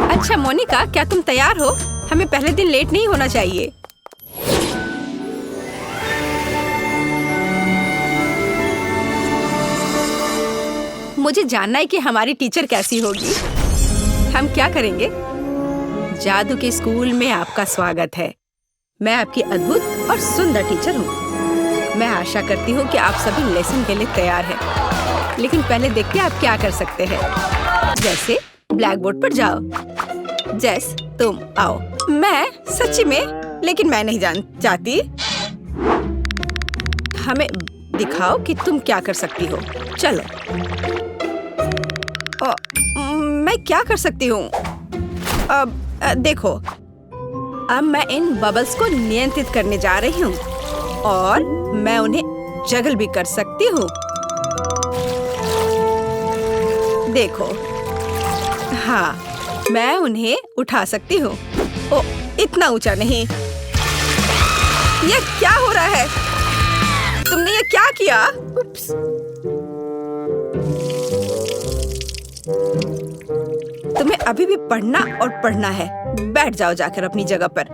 अच्छा मोनिका, क्या तुम तैयार हो? हमें पहले दिन लेट नहीं होना चाहिए। मुझे जानना है कि हमारी टीचर कैसी होगी। हम क्या करेंगे? जादू के स्कूल में आपका स्वागत है। मैं आपकी अद्भुत और सुंदर टीचर हूँ। मैं आशा करती हूँ कि आप सभी लेसन के लिए तैयार हैं। लेकिन पहले देखते हैं आप क्या कर सकते हैं। जैसे ब्लैक बोर्ड पर जाओ। जेस, तुम आओ। मैं सच्ची में, लेकिन मैं नहीं चाहती। हमें दिखाओ कि तुम क्या कर सकती हो। चलो। मैं क्या कर सकती हूँ? अब देखो, अब मैं इन बबल्स को नियंत्रित करने जा रही हूँ और मैं उन्हें जगल भी कर सकती हूँ। देखो, हाँ, मैं उन्हें उठा सकती हूँ। ओ, इतना ऊंचा नहीं। ये क्या हो रहा है? तुमने ये क्या किया? उप्स। तुम्हें अभी भी पढ़ना और पढ़ना है। बैठ जाओ जाकर अपनी जगह पर।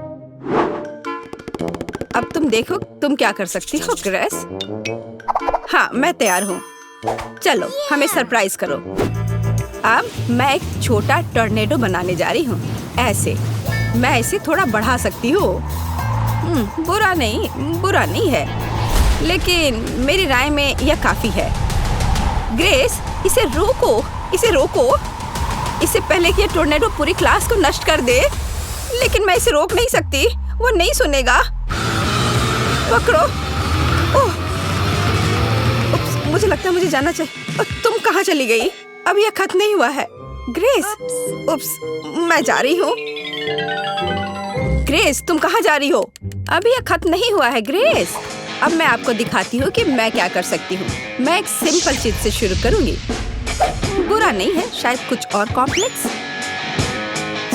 अब तुम देखो तुम क्या कर सकती हो ग्रेस। हाँ, मैं तैयार हूँ। चलो हमें सरप्राइज करो। अब मैं एक छोटा टॉर्नेडो बनाने जा रही हूँ। ऐसे मैं इसे थोड़ा बढ़ा सकती हूँ। बुरा नहीं है, लेकिन मेरी राय में यह काफी है। ग्रेस, इसे रोको। इससे पहले कि ये टॉर्नेडो पूरी क्लास को नष्ट कर दे। लेकिन मैं इसे रोक नहीं सकती। वो नहीं सुनेगा। पकड़ो। ओह, मुझे लगता है मुझे जाना चाहिए। तुम कहाँ चली गई? अभी यह खत्म नहीं हुआ है। ग्रेस, मैं जा रही हूँ। ग्रेस, तुम कहाँ जा रही हो? अभी यह खत्म नहीं हुआ है ग्रेस। अब मैं आपको दिखाती हूँ कि मैं क्या कर सकती हूँ। मैं एक सिंपल चीज से शुरू करूंगी। बुरा नहीं है, शायद कुछ और कॉम्प्लेक्स।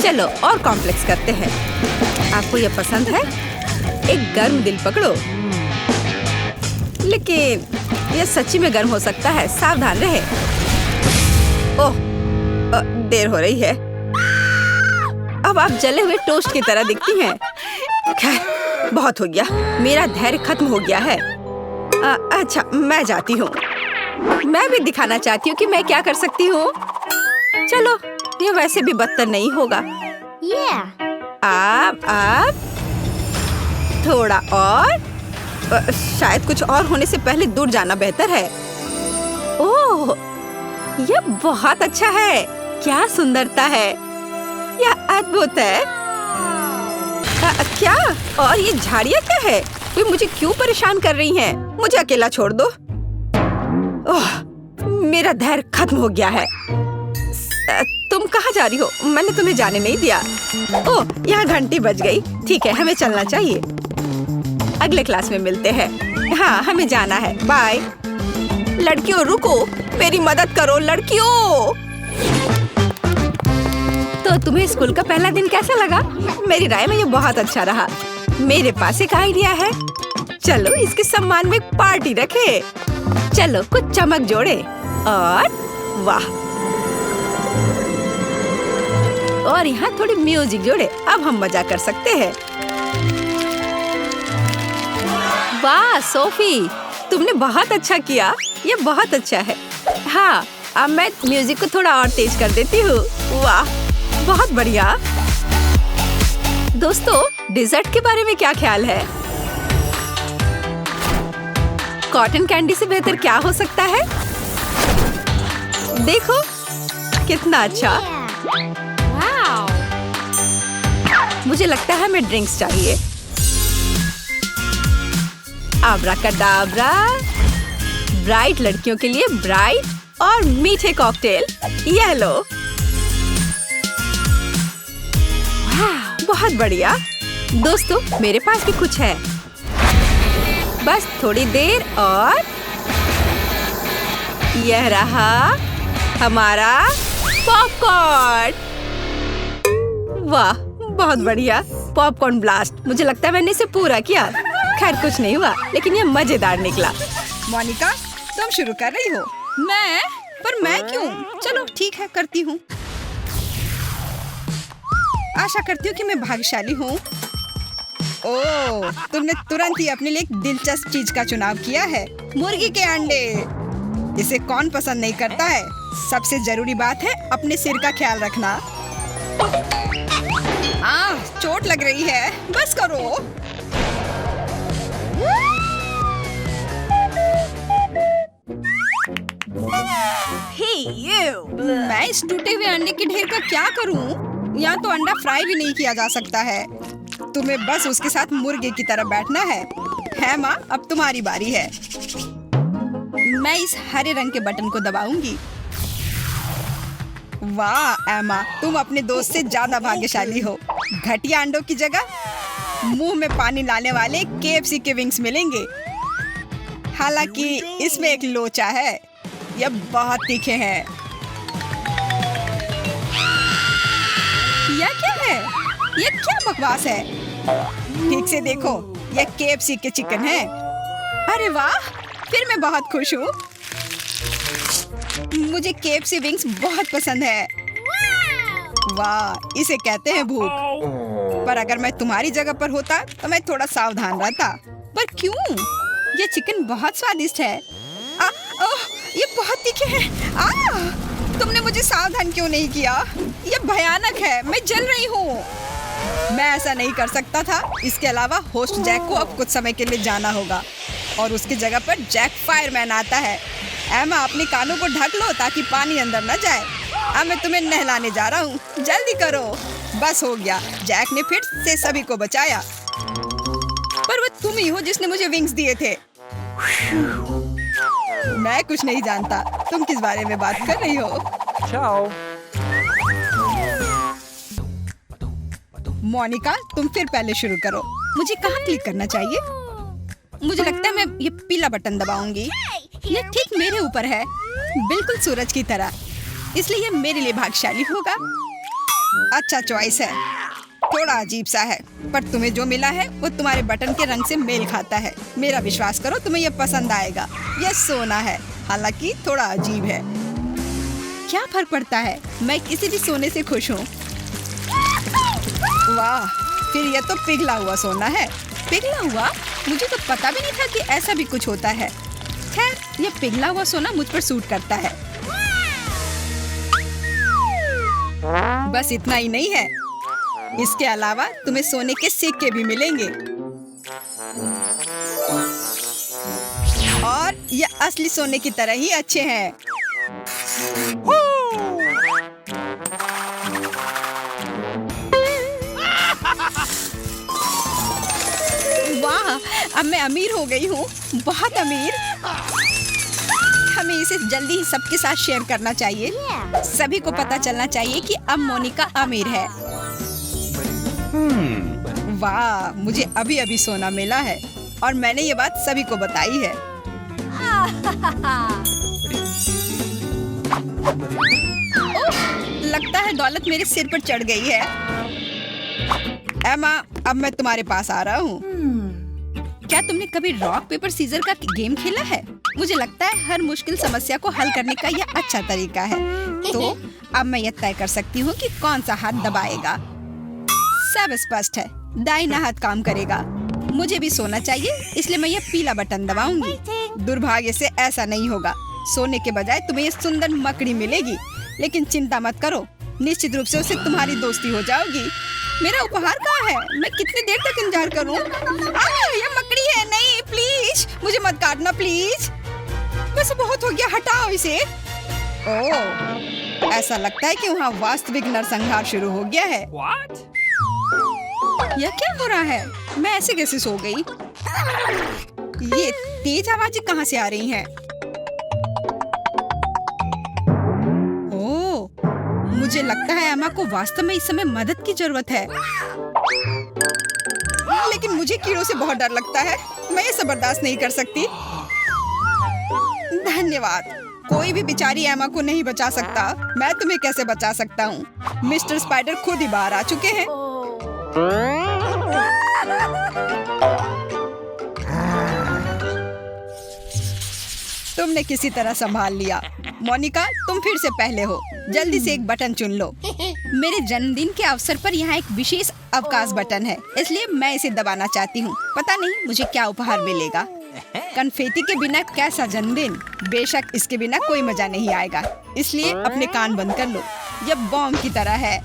चलो और कॉम्प्लेक्स करते हैं। आपको यह पसंद है? एक गर्म दिल पकड़ो। लेकिन यह सच्ची में गर्म हो सकता है, सावधान रहे। ओह, देर हो रही है। अब आप जले हुए टोस्ट की तरह दिखती हैं। खैर, बहुत हो गया, मेरा धैर्य खत्म हो गया है। अच्छा, मैं जाती हूँ। मैं भी दिखाना चाहती हूँ कि मैं क्या कर सकती हूँ। चलो, ये वैसे भी बदतर नहीं होगा। आप थोड़ा और, शायद कुछ और होने से पहले दूर जाना बेहतर है। ओह, यह बहुत अच्छा है। क्या सुंदरता है, यह अद्भुत है। क्या? और ये झाड़ियाँ क्या है? वे मुझे क्यों परेशान कर रही हैं? मुझे अकेला छोड़ दो। ओह, मेरा धैर्य खत्म हो गया है। तुम कहाँ जा रही हो? मैंने तुम्हें जाने नहीं दिया। ओह, यहाँ घंटी बज गई। ठीक है, हमें चलना चाहिए। अगले क्लास में मिलते हैं। हाँ, हमें जाना है। बाय। लड़कियों रुको, मेरी मदद करो लड़कियों। तो तुम्हें स्कूल का पहला दिन कैसा लगा? मेरी राय में ये बहुत अच्छा रहा। मेरे पास एक आइडिया है। चलो इसके सम्मान में एक पार्टी रखे। चलो कुछ चमक जोड़े और वाह, और यहाँ थोड़ी म्यूजिक जोड़े। अब हम मजा कर सकते हैं। वाह सोफी, तुमने बहुत अच्छा किया। ये बहुत अच्छा है। हाँ, अब मैं म्यूजिक को थोड़ा और तेज कर देती हूँ। वाह, बहुत बढ़िया। दोस्तों, डिजर्ट के बारे में क्या ख्याल है? कॉटन कैंडी से बेहतर क्या हो सकता है? देखो कितना अच्छा। मुझे लगता है हमें ड्रिंक्स चाहिए। आब्राकाडाब्रा, ब्राइट लड़कियों के लिए ब्राइट और मीठे कॉकटेल। यह लो। बहुत बढ़िया। दोस्तों, मेरे पास भी कुछ है। बस थोड़ी देर और यह रहा हमारा पॉपकॉर्न। वाह, बहुत बढ़िया। Popcorn blast. मुझे लगता है मैंने इसे पूरा किया। खैर कुछ नहीं हुआ, लेकिन ये मजेदार निकला। मोनिका, तुम शुरू कर रही हो? मैं क्यों? चलो ठीक है, करती हूँ। आशा करती हूँ कि मैं भाग्यशाली हूँ। ओह, तुमने तुरंत ही अपने लिए एक दिलचस्प चीज का चुनाव किया है। मुर्गी के अंडे। इसे कौन पसंद नहीं करता है? सबसे जरूरी बात है अपने सिर का ख्याल रखना। चोट लग रही है। बस करो। मैं इस टूटे हुए अंडे के ढेर का क्या करूं? यहाँ तो अंडा फ्राई भी नहीं किया जा सकता है। तुम्हें बस उसके साथ मुर्गे की तरह बैठना है माँ, अब तुम्हारी बारी है। मैं इस हरे रंग के बटन को दबाऊंगी। वाह एमा, तुम अपने दोस्त से ज्यादा भाग्यशाली हो। घटिया अंडों की जगह मुंह में पानी लाने वाले KFC के विंग्स मिलेंगे। हालांकि इसमें एक लोचा है। यह बहुत तीखे हैं। यह क्या है? यह क्या बकवास है? ठीक से देखो, यह KFC के चिकन है। अरे वाह, फिर मैं बहुत खुश हूँ। मुझे KFC विंग्स बहुत पसंद है। वाह, इसे कहते हैं भूख। पर अगर मैं तुम्हारी जगह पर होता तो मैं थोड़ा सावधान रहता। पर क्यों? ये चिकन बहुत स्वादिष्ट है। ये बहुत तीखे हैं। तुमने मुझे सावधान क्यों नहीं किया? ये भयानक है। मैं जल रही हूँ। मैं ऐसा नहीं कर सकता था। इसके अलावा होस्ट जैक को अब कुछ समय के लिए जाना होगा और उसकी जगह पर जैक फायरमैन आता है। एमा, अपने कानों को ढक लो ताकि पानी अंदर न जाए। अब मैं तुम्हें नहलाने जा रहा हूँ। जल्दी करो। बस हो गया। जैक ने फिर से सभी को बचाया। पर वो तुम ही हो जिसने मुझे विंग्स दिए थे। मैं कुछ नहीं जानता। तुम किस बारे में बात कर रही हो? Ciao. मोनिका, तुम फिर पहले शुरू करो। मुझे कहाँ क्लिक करना चाहिए? मुझे लगता है मैं ये पीला बटन दबाऊंगी। ये ठीक मेरे ऊपर है, बिल्कुल सूरज की तरह। इसलिए ये मेरे लिए भाग्यशाली होगा। अच्छा चॉइस है। थोड़ा अजीब सा है, पर तुम्हें जो मिला है वो तुम्हारे बटन के रंग से मेल खाता है। मेरा विश्वास करो, तुम्हें ये पसंद आएगा। यह सोना है, हालांकि थोड़ा अजीब है। क्या फर्क पड़ता है? मैं किसी भी सोने से खुश हूँ। वाह, फिर ये तो पिघला हुआ सोना है। पिघला हुआ? मुझे तो पता भी नहीं था कि ऐसा भी कुछ होता है। खैर, ये पिघला हुआ सोना मुझ पर सूट करता है। बस इतना ही नहीं है, इसके अलावा तुम्हें सोने के सिक्के भी मिलेंगे और ये असली सोने की तरह ही अच्छे हैं। वाह, अब मैं अमीर हो गई हूँ, बहुत अमीर। हमें इसे जल्दी ही सबके साथ शेयर करना चाहिए। सभी को पता चलना चाहिए कि अब मोनिका अमीर है। वाह, मुझे अभी अभी सोना मिला है और मैंने ये बात सभी को बताई है। लगता है दौलत मेरे सिर पर चढ़ गई है। एमा, अब मैं तुम्हारे पास आ रहा हूँ। क्या तुमने कभी रॉक पेपर सीजर का गेम खेला है? मुझे लगता है हर मुश्किल समस्या को हल करने का यह अच्छा तरीका है। तो अब मैं यह तय कर सकती हूँ कि कौन सा हाथ दबाएगा। सब स्पष्ट है, दाहिना हाथ काम करेगा। मुझे भी सोना चाहिए, इसलिए मैं यह पीला बटन दबाऊंगी। दुर्भाग्य से ऐसा नहीं होगा। सोने के बजाय तुम्हें ये सुंदर मकड़ी मिलेगी, लेकिन चिंता मत करो, निश्चित रूप से उससे तुम्हारी दोस्ती हो जाएगी। मेरा उपहार कहाँ है? मैं कितनी देर तक इंतजार करूं? ये मकड़ी है। नहीं, प्लीज मुझे मत काटना, प्लीज। बस बहुत हो गया, हटाओ इसे। ओह, ऐसा लगता है कि वहाँ वास्तविक नरसंहार शुरू हो गया है। यह क्या हो रहा है? मैं ऐसे कैसे सो गई? ये तेज आवाजें कहाँ से आ रही हैं? मुझे लगता है एमा को वास्तव में इस समय मदद की जरूरत है। लेकिन मुझे कीड़ों से बहुत डर लगता है। मैं ये सब बर्दाश्त नहीं कर सकती। धन्यवाद। कोई भी बेचारी एमा को नहीं बचा सकता। मैं तुम्हें कैसे बचा सकता हूँ? मिस्टर स्पाइडर खुद ही बाहर आ चुके हैं। तुमने किसी तरह संभाल लिया। मोनिका, तुम फिर से पहले हो। जल्दी से एक बटन चुन लो। मेरे जन्मदिन के अवसर पर यहाँ एक विशेष अवकाश बटन है, इसलिए मैं इसे दबाना चाहती हूँ। पता नहीं मुझे क्या उपहार मिलेगा। कन्फेटी के बिना कैसा जन्मदिन? बेशक इसके बिना कोई मजा नहीं आएगा, इसलिए अपने कान बंद कर लो। यह बॉम्ब की तरह है।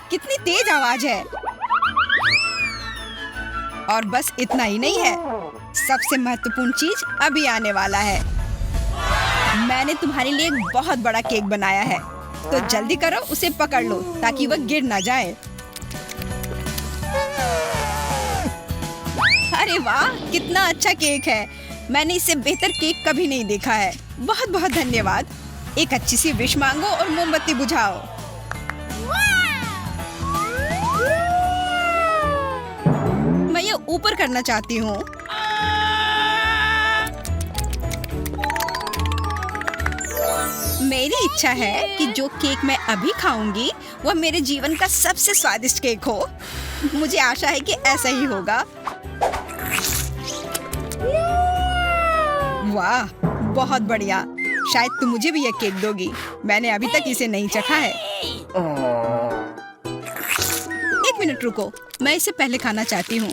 कितनी तेज आवाज है। और बस इतना ही नहीं है, सबसे महत्वपूर्ण चीज अभी आने वाला है। मैंने तुम्हारे लिए एक बहुत बड़ा केक बनाया है, तो जल्दी करो, उसे पकड़ लो ताकि वह गिर ना जाए। अरे वाह, कितना अच्छा केक है। मैंने इससे बेहतर केक कभी नहीं देखा है। बहुत बहुत धन्यवाद। एक अच्छी सी विश मांगो और मोमबत्ती बुझाओ। मैं ये ऊपर करना चाहती हूँ। मेरी इच्छा है कि जो केक मैं अभी खाऊंगी वह मेरे जीवन का सबसे स्वादिष्ट केक हो। मुझे आशा है कि ऐसा ही होगा। वाह, बहुत बढ़िया। शायद तुम मुझे भी यह केक दोगी। मैंने अभी तक इसे नहीं चखा है। एक मिनट रुको, मैं इसे पहले खाना चाहती हूँ।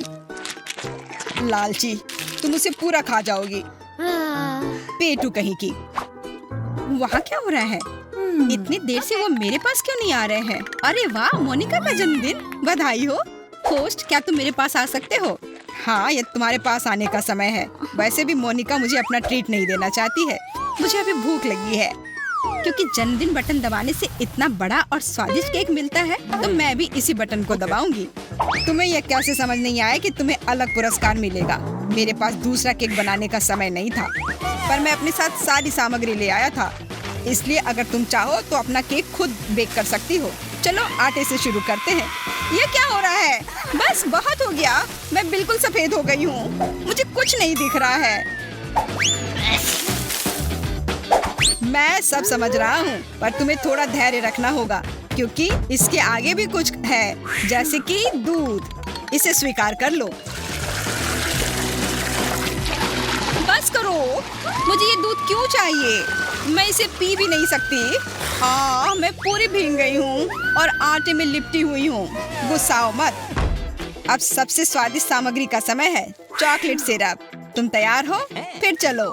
लालची, तुम उसे पूरा खा जाओगी। पेटू कहीं की। वहाँ क्या हो रहा है? इतनी देर से वो मेरे पास क्यों नहीं आ रहे हैं? अरे वाह, मोनिका का जन्मदिन, बधाई हो। होस्ट, क्या तुम मेरे पास आ सकते हो? हाँ, ये तुम्हारे पास आने का समय है। वैसे भी मोनिका मुझे अपना ट्रीट नहीं देना चाहती है। मुझे अभी भूख लगी है। क्योंकि जन्मदिन बटन दबाने से इतना बड़ा और स्वादिष्ट केक मिलता है, तो मैं भी इसी बटन को दबाऊंगी। तुम्हें यह कैसे समझ नहीं आया कि तुम्हें अलग पुरस्कार मिलेगा? मेरे पास दूसरा केक बनाने का समय नहीं था, पर मैं अपने साथ सारी सामग्री ले आया था। इसलिए अगर तुम चाहो तो अपना केक खुद बेक कर सकती हो। चलो आटे से शुरू करते हैं। ये क्या हो रहा है? बस बहुत हो गया। मैं बिल्कुल सफेद हो गई हूँ। मुझे कुछ नहीं दिख रहा है। मैं सब समझ रहा हूँ, पर तुम्हें थोड़ा धैर्य रखना होगा, क्योंकि इसके आगे भी कुछ है, जैसे कि दूध। इसे स्वीकार कर लो। बस करो, मुझे ये दूध क्यों चाहिए? मैं इसे पी भी नहीं सकती। मैं पूरी भीग गई हूँ और आटे में लिपटी हुई हूँ। गुस्साओ मत। अब सबसे स्वादिष्ट सामग्री का समय है, चॉकलेट सिरप। तुम तैयार हो? फिर चलो।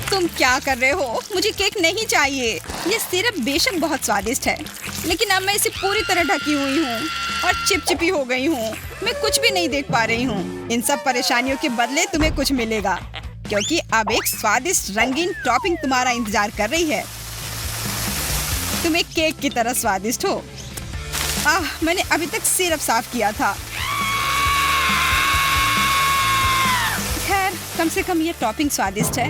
तुम क्या कर रहे हो? मुझे केक नहीं चाहिए। ये सिरप बेशक बहुत स्वादिष्ट है, लेकिन अब मैं इसे पूरी तरह ढकी हुई हूँ और चिपचिपी हो गई हूँ। मैं कुछ भी नहीं देख पा रही हूँ। इन सब परेशानियों के बदले तुम्हें कुछ मिलेगा, क्योंकि अब एक स्वादिष्ट रंगीन टॉपिंग तुम्हारा इंतजार कर रही है। तुम एक केक की तरह स्वादिष्ट हो। मैंने अभी तक सिरप साफ किया था। खैर, कम से कम ये टॉपिंग स्वादिष्ट है।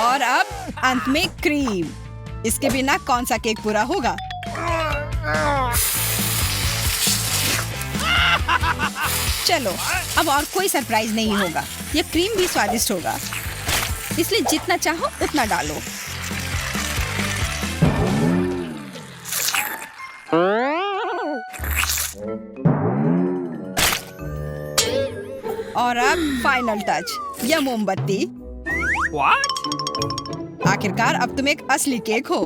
और अब अंत में क्रीम। इसके बिना कौन सा केक पूरा होगा? चलो, अब और कोई सरप्राइज नहीं होगा। ये क्रीम भी स्वादिष्ट होगा, इसलिए जितना चाहो उतना डालो। और अब फाइनल टच, यह मोमबत्ती। आखिरकार अब तुम एक असली केक हो।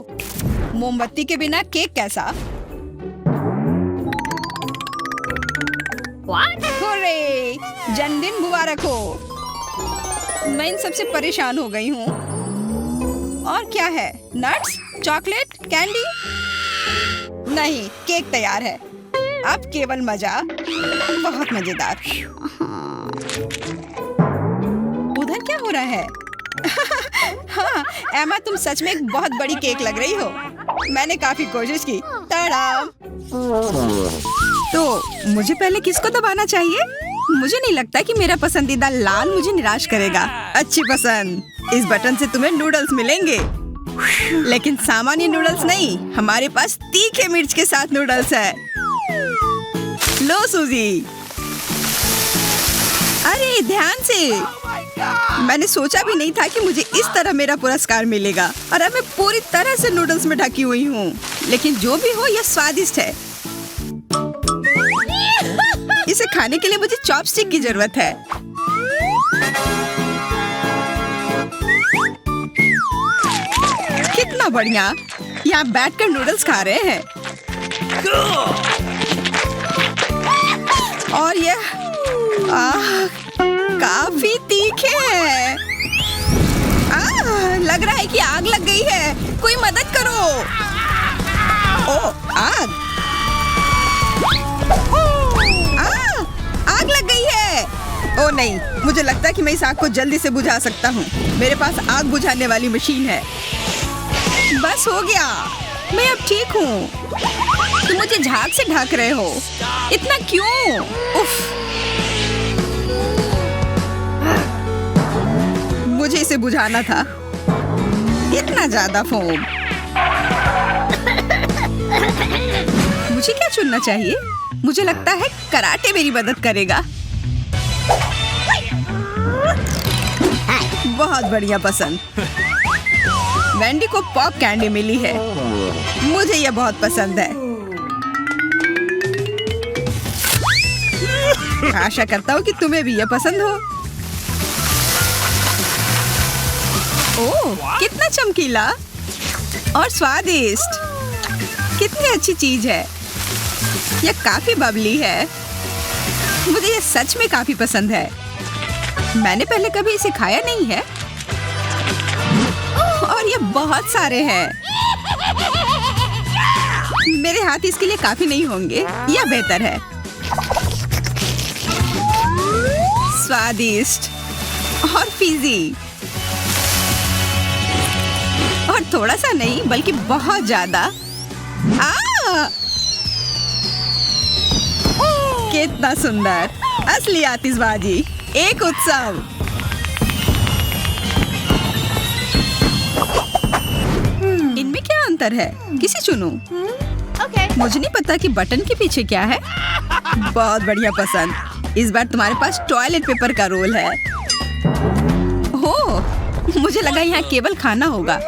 मोमबत्ती के बिना केक कैसा? हुर्रे! जन्मदिन मुबारक हो। मैं इन सबसे परेशान हो गई हूँ। और क्या है? Nuts, chocolate, candy? नहीं, केक तैयार है। अब केवल मजा। बहुत मजेदार। उधर क्या हो रहा है? हाँ, एमा, तुम सच में एक बहुत बड़ी केक लग रही हो। मैंने काफी कोशिश की। तड़ाम! तो मुझे पहले किसको दबाना चाहिए? मुझे नहीं लगता कि मेरा पसंदीदा लाल मुझे निराश करेगा। अच्छी पसंद। इस बटन से तुम्हें नूडल्स मिलेंगे, लेकिन सामान्य नूडल्स नहीं। हमारे पास तीखे मिर्च के साथ नूडल्स है। लो सूजी। अरे ध्यान से। मैंने सोचा भी नहीं था कि मुझे इस तरह मेरा पुरस्कार मिलेगा। और अब मैं पूरी तरह से नूडल्स में ढकी हुई हूँ। लेकिन जो भी हो, यह स्वादिष्ट है। इसे खाने के लिए मुझे चॉपस्टिक की जरूरत है। कितना बढ़िया। यहाँ बैठकर नूडल्स खा रहे हैं। और यह काफी तीखे हैं। लग रहा है कि आग लग गई है। कोई मदद करो। आग! आग लग गई है। नहीं, मुझे लगता है कि मैं इस आग को जल्दी से बुझा सकता हूँ। मेरे पास आग बुझाने वाली मशीन है। बस हो गया। मैं अब ठीक हूँ। तुम मुझे झाग से ढक रहे हो। इतना क्यों? उफ! मुझे इसे बुझाना था। इतना ज्यादा फोम। मुझे क्या चुनना चाहिए? मुझे लगता है कराटे मेरी मदद करेगा। बहुत बढ़िया पसंद। वेंडी को पॉप कैंडी मिली है। मुझे यह बहुत पसंद है। आशा करता हूँ कि तुम्हें भी यह पसंद हो। ओह, कितना चमकीला और स्वादिष्ट। कितनी अच्छी चीज है। यह काफी बबली है। मुझे यह सच में काफी पसंद है। मैंने पहले कभी इसे खाया नहीं है। और ये बहुत सारे हैं। मेरे हाथ इसके लिए काफी नहीं होंगे। यह बेहतर है। स्वादिष्ट और फीजी। और थोड़ा सा नहीं, बल्कि बहुत ज्यादा। कितना सुंदर। असली आतिशबाजी। एक उत्सव। इनमें क्या अंतर है? किसे चुनूं? मुझे नहीं पता कि बटन के पीछे क्या है। बहुत बढ़िया पसंद। इस बार तुम्हारे पास टॉयलेट पेपर का रोल है। ओह, मुझे लगा यहाँ केवल खाना होगा।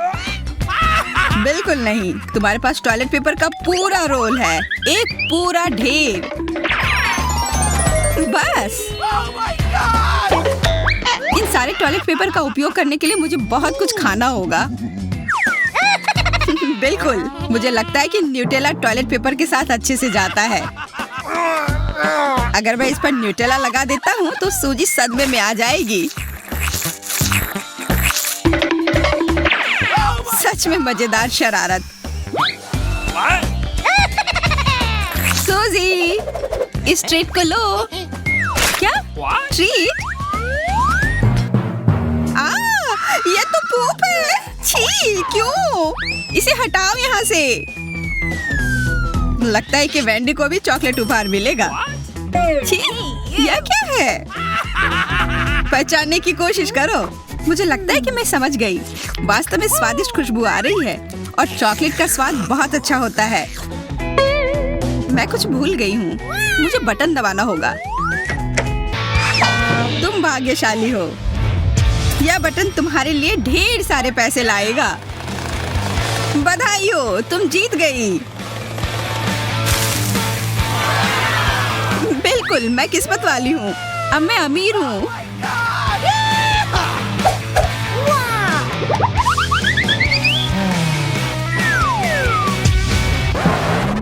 बिल्कुल नहीं, तुम्हारे पास टॉयलेट पेपर का पूरा रोल है, एक पूरा ढेर। बस इन सारे टॉयलेट पेपर का उपयोग करने के लिए मुझे बहुत कुछ खाना होगा। बिल्कुल, मुझे लगता है कि न्यूटेला टॉयलेट पेपर के साथ अच्छे से जाता है। अगर मैं इस पर न्यूटेला लगा देता हूँ तो सूजी सदमे में आ जाएगी। सच में मजेदार शरारत। सूजी, इस ट्रीट को लो। क्या ट्रीट? ये तो पूप है। छी, क्यों? इसे हटाओ यहाँ से। लगता है कि वेंडी को भी चॉकलेट उपहार मिलेगा। छी, यह क्या है? पहचानने की कोशिश करो। मुझे लगता है कि मैं समझ गई। वास्तव में स्वादिष्ट खुशबू आ रही है और चॉकलेट का स्वाद बहुत अच्छा होता है। मैं कुछ भूल गई हूँ। मुझे बटन दबाना होगा। तुम भाग्यशाली हो। यह बटन तुम्हारे लिए ढेर सारे पैसे लाएगा। बधाई हो, तुम जीत गई। बिल्कुल, मैं किस्मत वाली हूँ। अब मैं अमीर हूँ।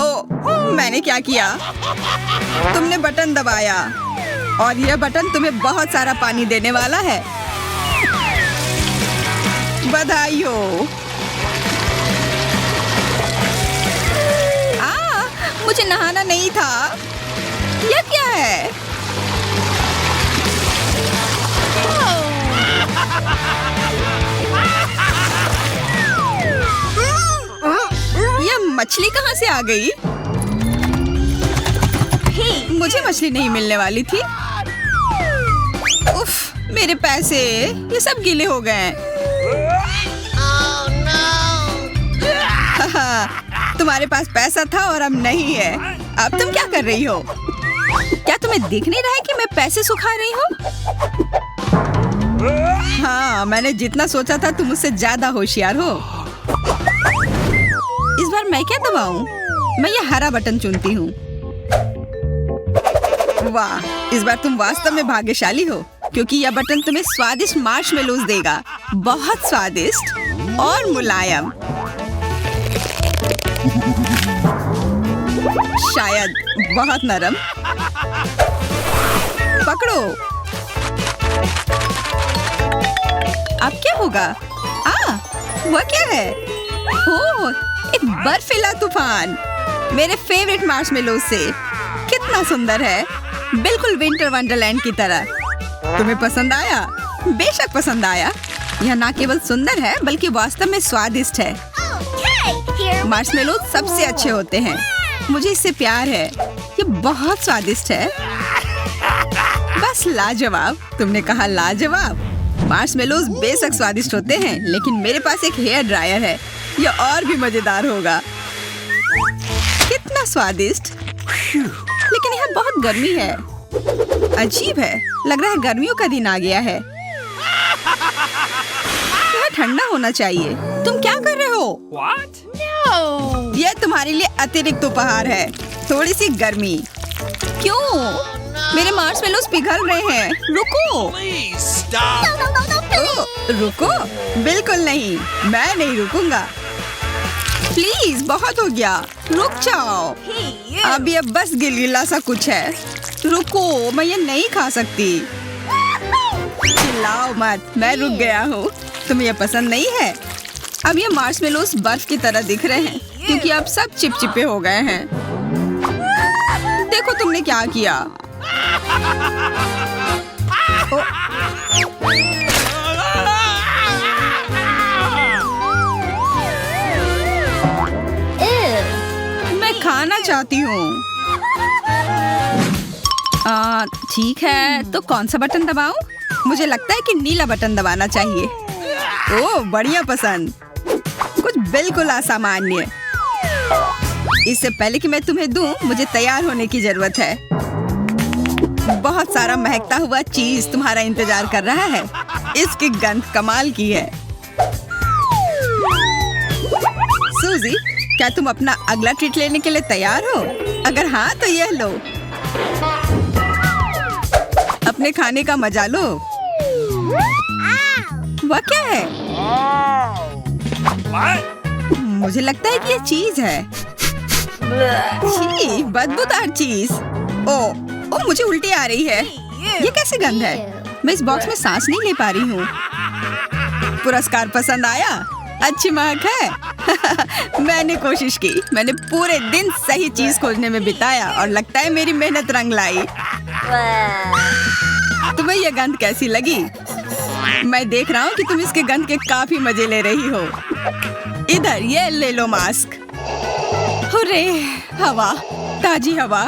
ओ, मैंने क्या किया? तुमने बटन दबाया और यह बटन तुम्हें बहुत सारा पानी देने वाला है। बधाई हो। मुझे नहाना नहीं था। यह क्या है? यह मछली कहाँ से आ गई? मुझे मछली नहीं मिलने वाली थी। उफ, मेरे पैसे ये सब गीले हो गए। तुम्हारे पास पैसा था और अब नहीं है। अब तुम क्या कर रही हो? क्या तुम्हें दिख नहीं रहा है कि मैं पैसे सुखा रही हूँ? हाँ, मैंने जितना सोचा था तुम मुझसे ज्यादा होशियार हो। इस बार मैं क्या दबाऊं? मैं ये हरा बटन चुनती हूँ। वाह, इस बार तुम वास्तव में भाग्यशाली हो क्योंकि यह बटन तुम्हें स्वादिष्ट मार्शमेलोज देगा। बहुत स्वादिष्ट और मुलायम। शायद बहुत नरम। पकड़ो। अब क्या होगा? वह क्या है? ओह, एक बर्फीला तूफान। मेरे फेवरेट मार्शमेलोज से। कितना सुंदर है, बिल्कुल विंटर वंडरलैंड की तरह। तुम्हें पसंद आया? बेशक पसंद आया। यह न केवल सुंदर है बल्कि वास्तव में स्वादिष्ट है। मार्शमेलोज सबसे अच्छे होते हैं। मुझे इससे प्यार है। ये बहुत स्वादिष्ट है। बस लाजवाब। तुमने कहा लाजवाब। मार्शमेलोज बेशक स्वादिष्ट होते हैं लेकिन मेरे पास एक हेयर ड्रायर है। यह और भी मजेदार होगा। कितना स्वादिष्ट। लेकिन यहाँ बहुत गर्मी है। अजीब है, लग रहा है गर्मियों का दिन आ गया है। यह ठंडा होना चाहिए। तुम क्या कर रहे हो? What? No! यह तुम्हारे लिए अतिरिक्त उपहार है। थोड़ी सी गर्मी। क्यों? मेरे मार्शमेलोज पिघल रहे हैं। रुको। Please stop. रुको। बिल्कुल नहीं, मैं नहीं रुकूंगा। प्लीज, बहुत हो गया। रुक जाओ। अब ये बस गिलगिला सा कुछ है। रुको, मैं ये नहीं खा सकती। चिल्लाओ मत, मैं रुक गया हूँ। तुम्हें ये पसंद नहीं है? अब ये मार्शमेलोज बर्फ की तरह दिख रहे हैं क्योंकि अब सब चिपचिपे हो गए हैं। देखो तुमने क्या किया। मैं खाना चाहती हूँ। ठीक है, तो कौन सा बटन दबाऊं? मुझे लगता है कि नीला बटन दबाना चाहिए। ओह, बढ़िया पसंद। कुछ बिल्कुल असामान्य। इससे पहले कि मैं तुम्हें दूं, मुझे तैयार होने की जरूरत है। बहुत सारा महकता हुआ चीज तुम्हारा इंतजार कर रहा है। इसकी गंध कमाल की है। सूजी, क्या तुम अपना अगला ट्रीट लेने के लिए तैयार हो? अगर हाँ तो यह लो, अपने खाने का मजा लो। वह क्या है? मुझे लगता है कि ये चीज है। छी, बदबूदार चीज। ओ, मुझे उल्टी आ रही है। ये कैसी गंध है? मैं इस बॉक्स में सांस नहीं ले पा रही हूँ। पुरस्कार पसंद आया? अच्छी महक है। मैंने कोशिश की। मैंने पूरे दिन सही चीज खोजने में बिताया और लगता है मेरी मेहनत रंग लाई। तुम्हें ये गंध कैसी लगी? मैं देख रहा हूँ कि तुम इसके गंध के काफी मजे ले रही हो। इधर ये ले लो मास्क। हुर्रे, हवा, ताजी हवा।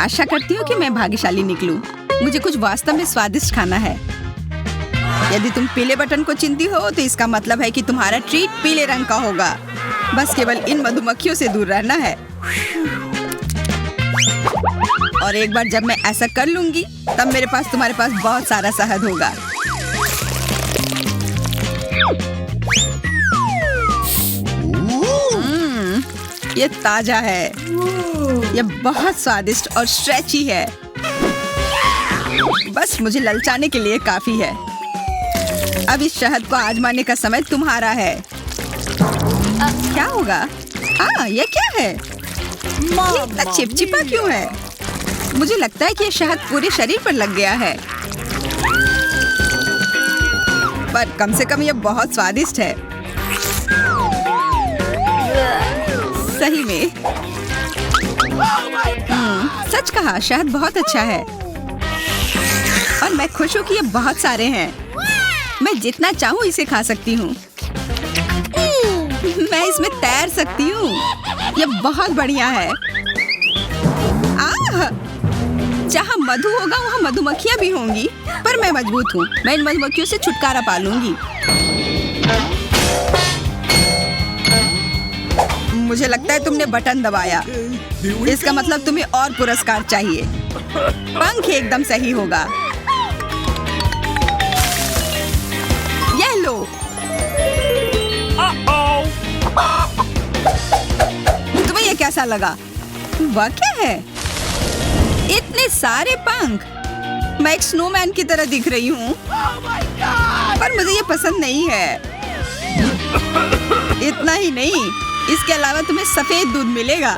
आशा करती हूँ कि मैं भाग्यशाली निकलूं। मुझे कुछ वास्तव में स्वादिष्ट खाना है। यदि तुम पीले बटन को चिंती हो तो इसका मतलब है कि तुम्हारा ट्रीट पीले रंग का होगा। बस केवल इन मधुमक्खियों से दूर रहना है। और एक बार जब मैं ऐसा कर लूंगी तब मेरे पास तुम्हारे पास बहुत सारा शहद होगा। ये ताजा है। ये बहुत स्वादिष्ट और स्ट्रेची है। बस मुझे ललचाने के लिए काफी है। अब इस शहद को आजमाने का समय तुम्हारा है। क्या होगा? ये क्या है? ये इतना चिपचिपा क्यों है? मुझे लगता है कि ये शहद पूरे शरीर पर लग गया है। पर कम से कम ये बहुत स्वादिष्ट है। सही में। सच कहा, शहद बहुत अच्छा है। और मैं खुश हूँ कि ये बहुत सारे हैं। मैं जितना चाहूँ इसे खा सकती हूँ। मैं इसमें तैर सकती हूँ। ये बहुत बढ़िया है। जहाँ मधु होगा वहाँ मधुमक्खियाँ भी होंगी, पर मैं मजबूत हूँ। मैं इन मधुमक्खियों से छुटकारा पा लूंगी। मुझे लगता है तुमने बटन दबाया। इसका मतलब तुम्हें और पुरस्कार चाहिए। पंख एकदम सही होगा। यह लो। तुम्हें यह कैसा लगा? वह क्या है? इतने सारे पंख। मैं एक स्नोमैन की तरह दिख रही हूँ। पर मुझे ये पसंद नहीं है। इतना ही नहीं, इसके अलावा तुम्हें सफेद दूध मिलेगा।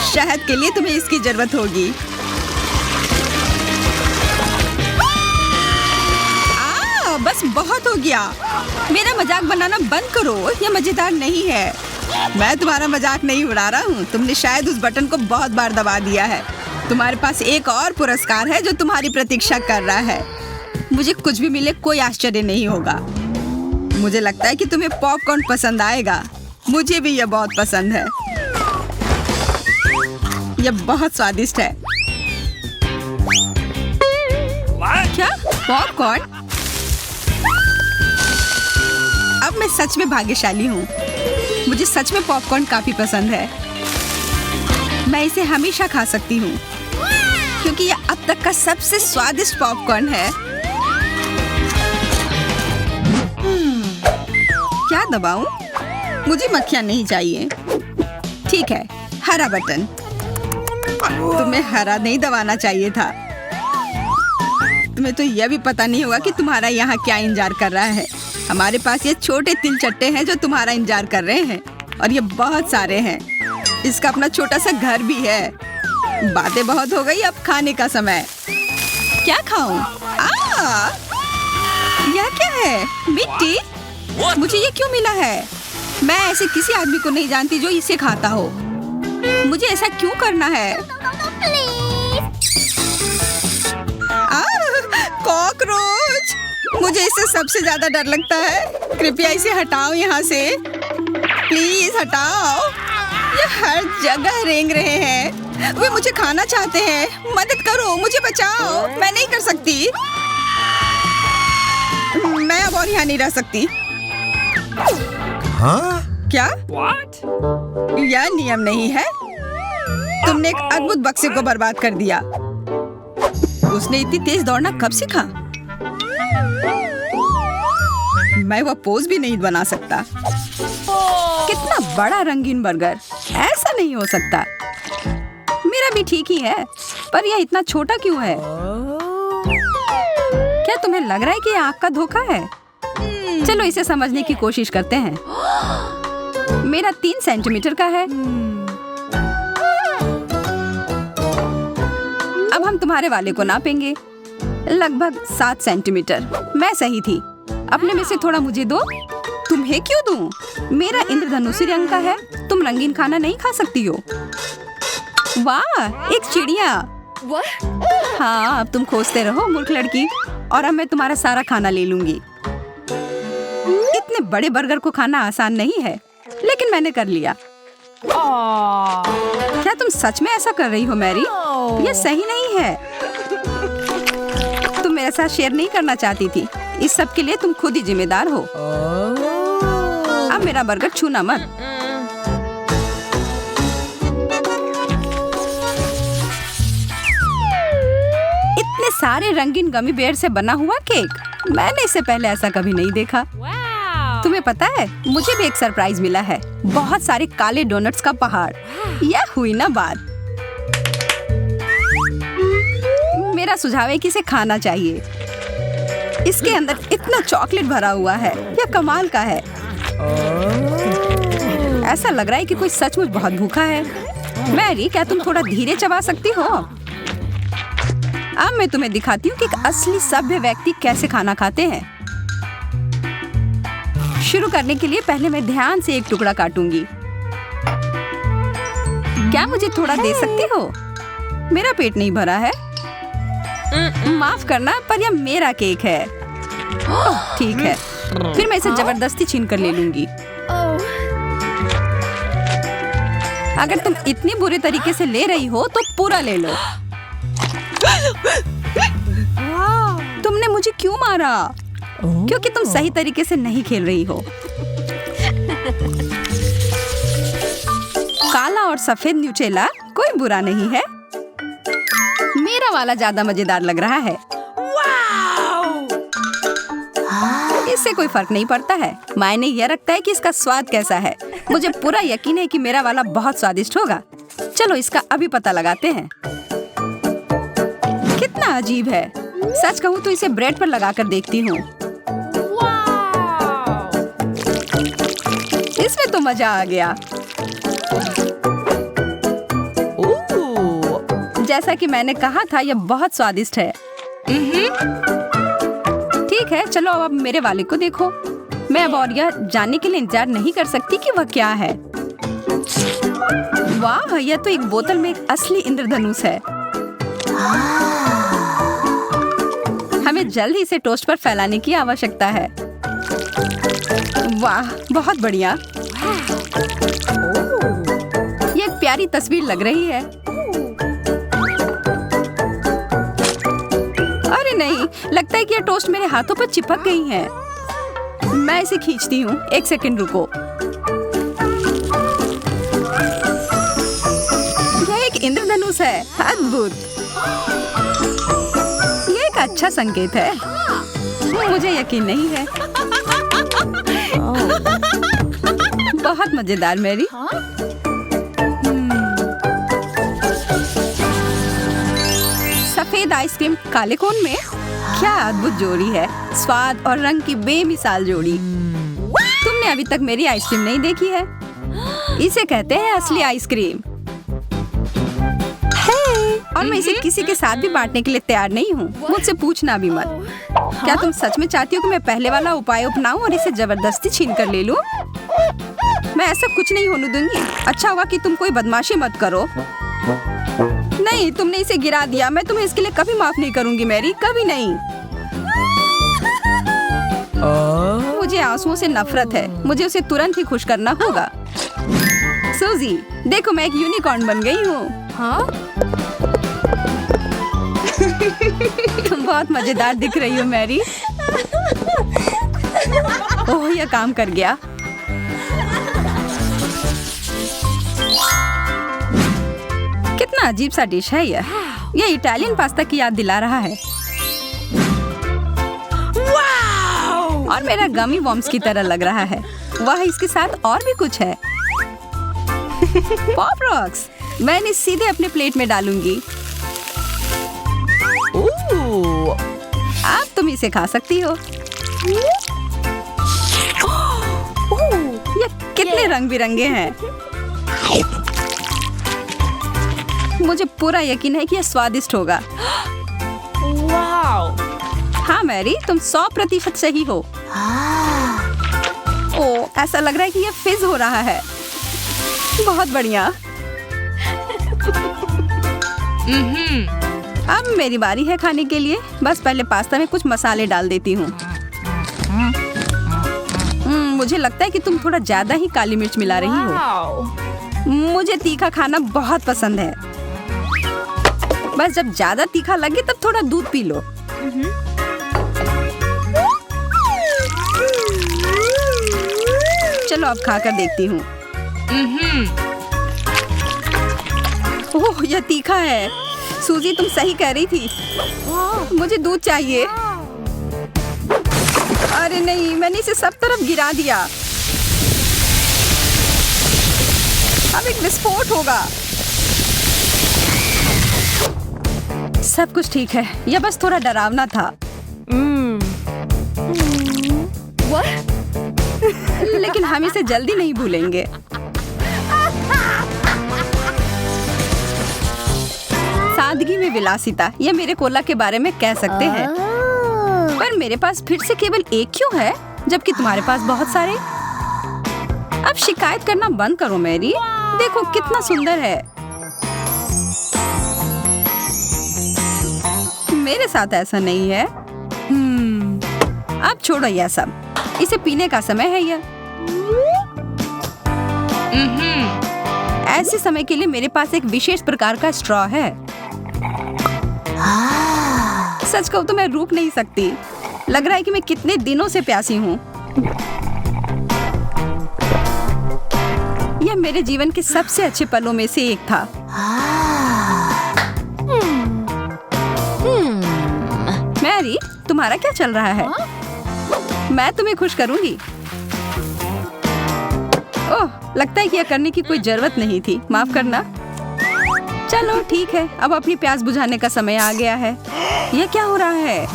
शहद के लिए तुम्हें इसकी जरूरत होगी। बस बहुत हो गया। मेरा मजाक बनाना बंद करो। ये मजेदार नहीं है। मैं तुम्हारा मजाक नहीं उड़ा रहा हूँ। तुमने शायद उस बटन को बहुत बार दबा दिया है। तुम्हारे पास एक और पुरस्कार है जो तुम्हारी प्रतीक्षा कर रहा है। मुझे कुछ भी मिले कोई आश्चर्य नहीं होगा। मुझे लगता है कि तुम्हें पॉपकॉर्न पसंद आएगा। मुझे भी यह बहुत पसंद है। यह बहुत स्वादिष्ट है। क्या? पॉपकॉर्न? अब मैं सच में भाग्यशाली हूँ। मुझे सच में पॉपकॉर्न काफी पसंद है। मैं इसे हमेशा खा सकती हूँ क्योंकि यह अब तक का सबसे स्वादिष्ट पॉपकॉर्न है। क्या दबाऊं? मुझे मक्खियाँ नहीं चाहिए। ठीक है, हरा बटन। तुम्हें हरा नहीं दबाना चाहिए था। तुम्हें तो यह भी पता नहीं होगा कि तुम्हारा यहाँ क्या इंतजार कर रहा है। हमारे पास ये छोटे तिलचट्टे हैं जो तुम्हारा इंतजार कर रहे हैं, और ये बहुत सारे हैं। इसका अपना छोटा सा घर भी है। बातें बहुत हो गई, अब खाने का समय। क्या खाऊं? यह क्या है? मिट्टी? मुझे ये क्यों मिला है? मैं ऐसे किसी आदमी को नहीं जानती जो इसे खाता हो। मुझे ऐसा क्यों करना है? कॉकरोच! मुझे इससे सबसे ज्यादा डर लगता है। कृपया इसे हटाओ यहाँ से। प्लीज हटाओ। ये हर जगह रेंग रहे हैं। वे मुझे खाना चाहते हैं। मदद करो, मुझे बचाओ। मैं नहीं कर सकती। मैं अब और यहाँ नहीं रह सकती। हाँ? क्या? What? यह नियम नहीं है। तुमने एक अद्भुत बक्से को बर्बाद कर दिया। उसने इतनी तेज दौड़ना कब सीखा? मैं वो पोज भी नहीं बना सकता। कितना बड़ा रंगीन बर्गर, ऐसा नहीं हो सकता। मेरा भी ठीक ही है, पर यह इतना छोटा क्यों है? क्या तुम्हें लग रहा है कि यह आँख का धोखा है? चलो इसे समझने की कोशिश करते हैं। मेरा 3 सेंटीमीटर का है। अब हम तुम्हारे वाले को नापेंगे। लगभग 7 सेंटीमीटर। मैं सही थी। अपने में से थोड़ा मुझे दो। तुम्हें क्यों दूं? मेरा इंद्रधनुषी रंग का है। तुम रंगीन खाना नहीं खा सकती हो। वाह, एक चिड़िया। हाँ, अब तुम खोजते रहो मूर्ख लड़की, और अब मैं तुम्हारा सारा खाना ले लूंगी। इतने बड़े बर्गर को खाना आसान नहीं है, लेकिन मैंने कर लिया। क्या तुम सच में ऐसा कर रही हो मैरी? यह सही नहीं है। तुम मेरे साथ शेयर नहीं करना चाहती थी। इस सब के लिए तुम खुद ही जिम्मेदार हो। अब मेरा बर्गर छूना मत। इतने सारे रंगीन गमी बेयर से बना हुआ केक, मैंने इससे पहले ऐसा कभी नहीं देखा। तुम्हें पता है, मुझे भी एक सरप्राइज मिला है। बहुत सारे काले डोनट्स का पहाड़। यह हुई ना बात। मेरा सुझाव है कि इसे खाना चाहिए। इसके अंदर इतना चॉकलेट भरा हुआ है, यह कमाल का है। ऐसा लग रहा है कि कोई सचमुच बहुत भूखा है। मैरी, क्या तुम थोड़ा धीरे चबा सकती हो? अब मैं तुम्हें दिखाती हूँ कि एक असली सभ्य व्यक्ति कैसे खाना खाते हैं। शुरू करने के लिए पहले मैं ध्यान से एक टुकड़ा काटूंगी। क्या मुझे थोड़ा दे सकती हो? मेरा पेट नहीं भरा है। माफ करना, पर यह मेरा केक है। ठीक है, फिर मैं इसे जबरदस्ती छीन कर ले लूंगी। अगर तुम इतनी बुरे तरीके से ले रही हो तो पूरा ले लो। तुमने मुझे क्यों मारा? क्योंकि तुम सही तरीके से नहीं खेल रही हो। काला और सफेद न्यूटेला कोई बुरा नहीं है। मेरा वाला ज्यादा मजेदार लग रहा है। इससे कोई फर्क नहीं पड़ता है। मायने यह रखता है कि इसका स्वाद कैसा है। मुझे पूरा यकीन है कि मेरा वाला बहुत स्वादिष्ट होगा। चलो इसका अभी पता लगाते हैं। कितना अजीब है। सच कहूँ तो इसे ब्रेड पर लगाकर देखती हूँ। इसमें तो मजा आ गया। जैसा कि मैंने कहा था, यह बहुत स्वादिष्ट है। ठीक है, चलो अब मेरे वाले को देखो। मैं अब और यह जानने के लिए इंतजार नहीं कर सकती कि वह क्या है। वाह, यह तो एक बोतल में एक असली इंद्रधनुष है। हमें जल्द ही इसे टोस्ट पर फैलाने की आवश्यकता है। वाह, बहुत बढ़िया। ये एक प्यारी तस्वीर लग रही है। अरे नहीं, लगता है कि यह टोस्ट मेरे हाथों पर चिपक गई है। मैं इसे खींचती हूँ। 1 सेकंड रुको। यह एक इंद्रधनुष है। अद्भुत। यह एक अच्छा संकेत है। मुझे यकीन नहीं है। बहुत मजेदार मैरी। सफेद आइसक्रीम काले कोन में, क्या अद्भुत जोड़ी है। स्वाद और रंग की बेमिसाल जोड़ी। तुमने अभी तक मेरी आइसक्रीम नहीं देखी है। इसे कहते हैं असली आइसक्रीम। और मैं इसे किसी के साथ भी बांटने के लिए तैयार नहीं हूँ। मुझसे पूछना भी मत। क्या तुम सच में चाहती हो कि मैं पहले वाला उपाय अपनाऊं और इसे जबरदस्ती छीन कर ले लूं? मैं ऐसा कुछ नहीं होने दूंगी। अच्छा हुआ कि तुम कोई बदमाशी मत करो। नहीं, तुमने इसे गिरा दिया। मैं तुम्हें इसके लिए कभी माफ नहीं करूंगी मैरी, कभी नहीं। मुझे आंसुओं से नफरत है। मुझे उसे तुरंत ही खुश करना होगा। सूजी, देखो मैं एक यूनिकॉर्न बन गई हूँ। हाँ? तुम बहुत मजेदार दिख रही हो मैरी। ओह, यह काम कर गया। कितना अजीब सा डिश है यह। यह इटालियन पास्ता की याद दिला रहा है। और मेरा गमी वॉर्म्स की तरह लग रहा है। वह इसके साथ और भी कुछ है। Pop rocks. मैं इन्हें सीधे अपने प्लेट में डालूंगी। अब तुम इसे खा सकती हो। ये कितने रंग बिरंगे हैं। मुझे पूरा यकीन है कि यह स्वादिष्ट होगा। हाँ मैरी, तुम 100% सही हो। ओह, ऐसा लग रहा है कि यह फिज हो रहा है। बहुत बढ़िया। अब मेरी बारी है खाने के लिए। बस पहले पास्ता में कुछ मसाले डाल देती हूँ। मुझे लगता है कि तुम थोड़ा ज्यादा ही काली मिर्च मिला रही हो। मुझे तीखा खाना बहुत पसंद है। बस जब ज्यादा तीखा लगे तब थोड़ा दूध पी लो। चलो अब खाकर देखती हूँ। ओह, यह तीखा है। सूजी, तुम सही कह रही थी। मुझे दूध चाहिए। अरे नहीं, मैंने इसे सब तरफ गिरा दिया। अब एक विस्फोट होगा। सब कुछ ठीक है, यह बस थोड़ा डरावना था। लेकिन हम इसे जल्दी नहीं भूलेंगे। सादगी में विलासिता, यह मेरे कोला के बारे में कह सकते हैं। पर मेरे पास फिर से केवल एक क्यों है, जबकि तुम्हारे पास बहुत सारे। अब शिकायत करना बंद करो मैरी। देखो कितना सुंदर है। मेरे साथ ऐसा नहीं है। अब छोड़ो यह सब, इसे पीने का समय है। यह ऐसे समय के लिए मेरे पास एक विशेष प्रकार का स्ट्रॉ है। सच कहूं तो मैं रुक नहीं सकती। लग रहा है कि मैं कितने दिनों से प्यासी हूँ। यह मेरे जीवन के सबसे अच्छे पलों में से एक था। मैरी, तुम्हारा क्या चल रहा है? मैं तुम्हें खुश करूंगी। ओह, लगता है कि यह करने की कोई जरूरत नहीं थी। माफ करना। चलो ठीक है, अब अपनी प्यास बुझाने का समय आ गया है। यह क्या हो रहा है?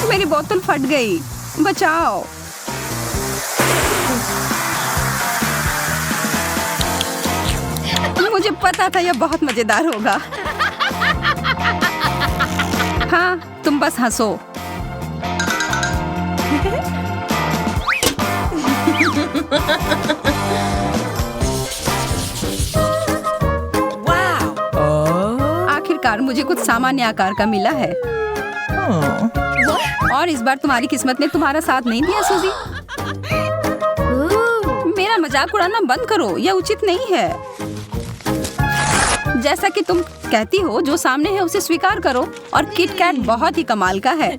मेरी बोतल फट गई। बचाओ। मुझे पता था यह बहुत मजेदार होगा। हाँ, तुम बस हंसो। आखिरकार मुझे कुछ सामान्य आकार का मिला है। और इस बार तुम्हारी किस्मत ने तुम्हारा साथ नहीं दिया सूजी। मेरा मजाक उड़ाना बंद करो, यह उचित नहीं है। जैसा कि तुम कहती हो, जो सामने है उसे स्वीकार करो। और किट कैट बहुत ही कमाल का है।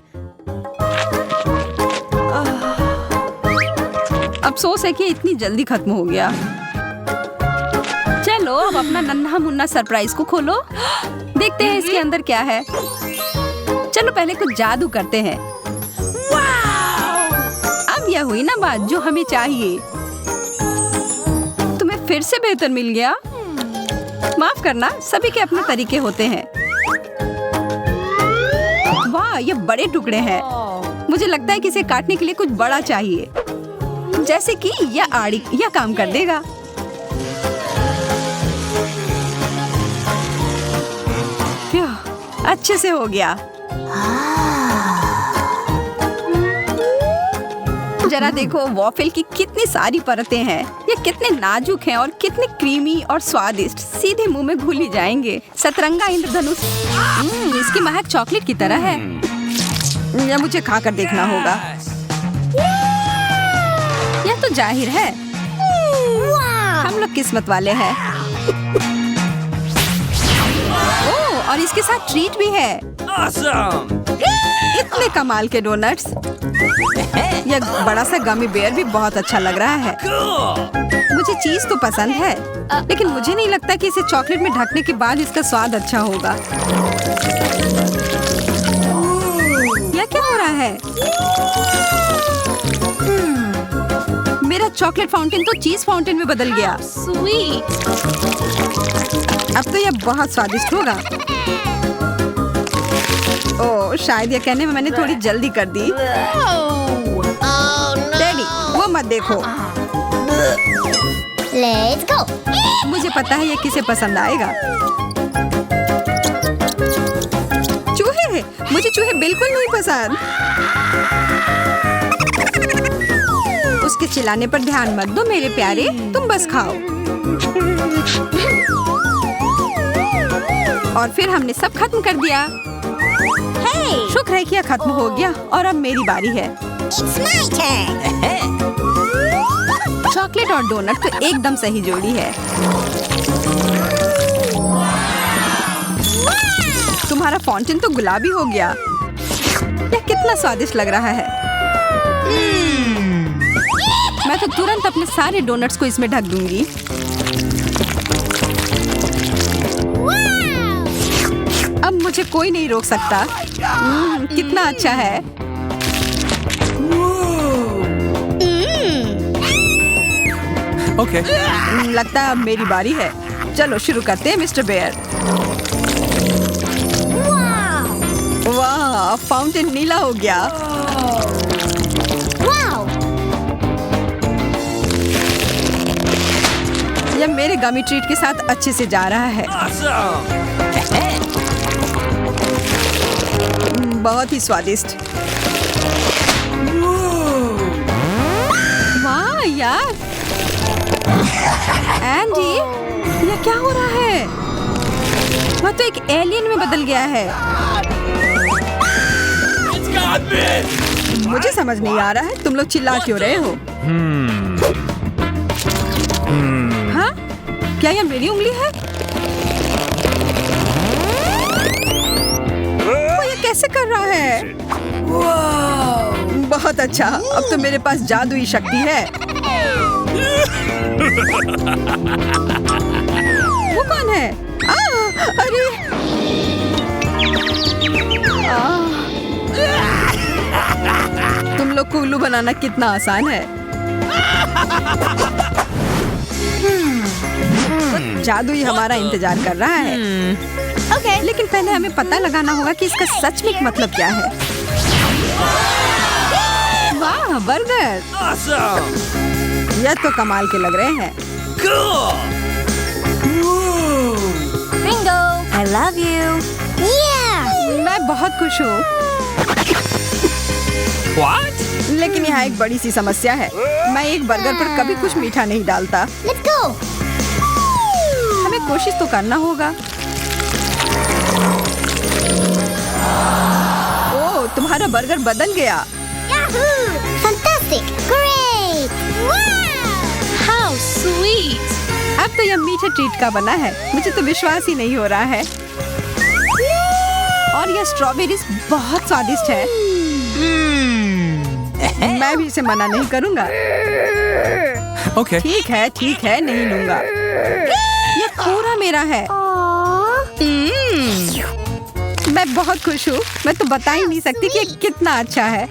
अफसोस है कि इतनी जल्दी खत्म हो गया। चलो अब अपना नन्हा मुन्ना सरप्राइज को खोलो। देखते हैं इसके अंदर क्या है। चलो पहले कुछ जादू करते हैं। अब यह हुई ना बात जो हमें चाहिए। तुम्हें फिर से बेहतर मिल गया। माफ करना, सभी के अपने तरीके होते हैं। वाह, ये बड़े टुकड़े हैं। मुझे लगता है कि इसे काटने के लिए कुछ बड़ा चाहिए, जैसे कि यह आड़ी। यह काम कर देगा। अच्छे से हो गया। जरा देखो वॉफल की कितनी सारी परतें हैं। ये कितने नाजुक हैं और कितने क्रीमी और स्वादिष्ट। सीधे मुंह में घुल ही जाएंगे। सतरंगा इंद्रधनुष। इसकी महक चॉकलेट की तरह है। यह मुझे खाकर देखना होगा। यह तो जाहिर है हम लोग किस्मत वाले हैं। ओह, और इसके साथ ट्रीट भी है। इतने कमाल के डोनट्स। यह बड़ा सा गमी बेयर भी बहुत अच्छा लग रहा है। मुझे चीज तो पसंद है, लेकिन मुझे नहीं लगता कि इसे चॉकलेट में ढकने के बाद इसका स्वाद अच्छा होगा। यह क्या हो रहा है? मेरा चॉकलेट फाउंटेन तो चीज फाउंटेन में बदल गया। Sweet. अब तो यह बहुत स्वादिष्ट होगा। ओह, शायद यह कहने में मैंने थोड़ी जल्दी कर दी। डैडी, वो मत देखो। Let's go. मुझे पता है ये किसे पसंद आएगा। चूहे, मुझे चूहे बिल्कुल नहीं पसंद। उसके चिल्लाने पर ध्यान मत दो मेरे प्यारे, तुम बस खाओ। और फिर हमने सब खत्म कर दिया। Hey, शुक्र है कि यह खत्म हो गया और अब मेरी बारी है। it's my turn. चॉकलेट और डोनट तो एकदम सही जोड़ी है। तुम्हारा फाउंटेन तो गुलाबी हो गया। यह कितना स्वादिष्ट लग रहा है। मैं तो तुरंत अपने सारे डोनट्स को इसमें ढक दूंगी। अब मुझे कोई नहीं रोक सकता। कितना अच्छा है। Okay. लगता है अब मेरी बारी है। चलो शुरू करते हैं मिस्टर बेयर। वाह, फाउंटेन नीला हो गया। Wow. यह मेरे गमी ट्रीट के साथ अच्छे से जा रहा है। बहुत ही स्वादिष्ट। वाह यार, एंडी, यह क्या हो रहा है? वह तो एक एलियन में बदल गया है। मुझे समझ नहीं आ रहा है तुम लोग चिल्ला क्यों रहे हो? हाँ? क्या यह मेरी उंगली है? वो ये कैसे कर रहा है? बहुत अच्छा, अब तो मेरे पास जादुई शक्ति है। वो कौन है? अरे! तुम लोग को उल्लू बनाना कितना आसान है। जादुई हमारा इंतजार कर रहा है। Okay. लेकिन पहले हमें पता लगाना होगा कि इसका सच में मतलब क्या है। वाह, बर्गर! यह तो कमाल के लग रहे हैं। Bingo. I love you. Yeah. मैं बहुत खुश हूँ। What? लेकिन यहाँ एक बड़ी सी समस्या है। मैं एक बर्गर पर कभी कुछ मीठा नहीं डालता। Let's go. हमें कोशिश तो करना होगा। ओह, तुम्हारा बर्गर बदल गया। Yahoo! Fantastic. Great. Wow. How sweet. अब तो यह मीठे ट्रीट का बना है। मुझे तो विश्वास ही नहीं हो रहा है। और यह स्ट्रॉबेरीज बहुत स्वादिष्ट है। मैं भी इसे मना नहीं करूँगा। Okay. ठीक है, नहीं लूँगा। यह पूरा मेरा है। मैं बहुत खुश हूँ। मैं तो बता ही नहीं सकती कि ये कितना अच्छा है।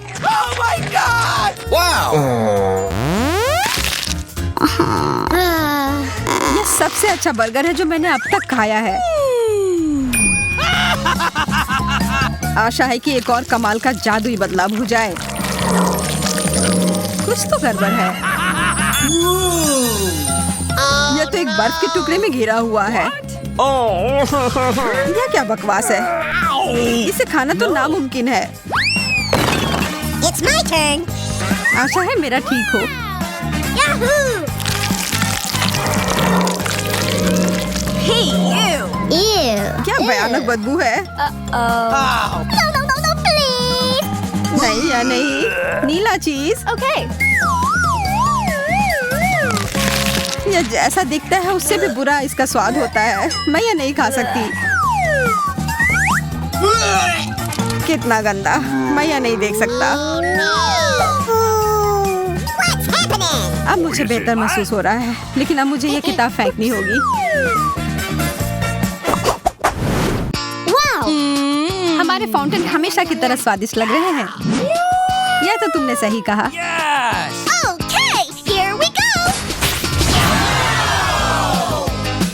यह सबसे अच्छा बर्गर है जो मैंने अब तक खाया है। आशा है कि एक और कमाल का जादुई बदलाव हो जाए। कुछ तो गड़बड़ है। यह तो एक बर्फ के टुकड़े में घिरा हुआ है। यह क्या बकवास है? इसे खाना तो नामुमकिन है। It's my turn. आशा है मेरा ठीक हो। Yahoo! Hey, you. Ew. क्या भयानक बदबू है। No, please. नहीं या नहीं, नीला चीज। Okay. यह जैसा दिखता है उससे भी बुरा इसका स्वाद होता है। मैं यह नहीं खा सकती। कितना गंदा, मैं यह नहीं देख सकता। What's happening? अब मुझे बेहतर महसूस हो रहा है, लेकिन अब मुझे यह किताब फेंकनी होगी। Wow. तुम्हारे फाउंटेन हमेशा की तरह स्वादिष्ट लग रहे हैं। यह तो तुमने सही कहा। Yes! Okay, here we go.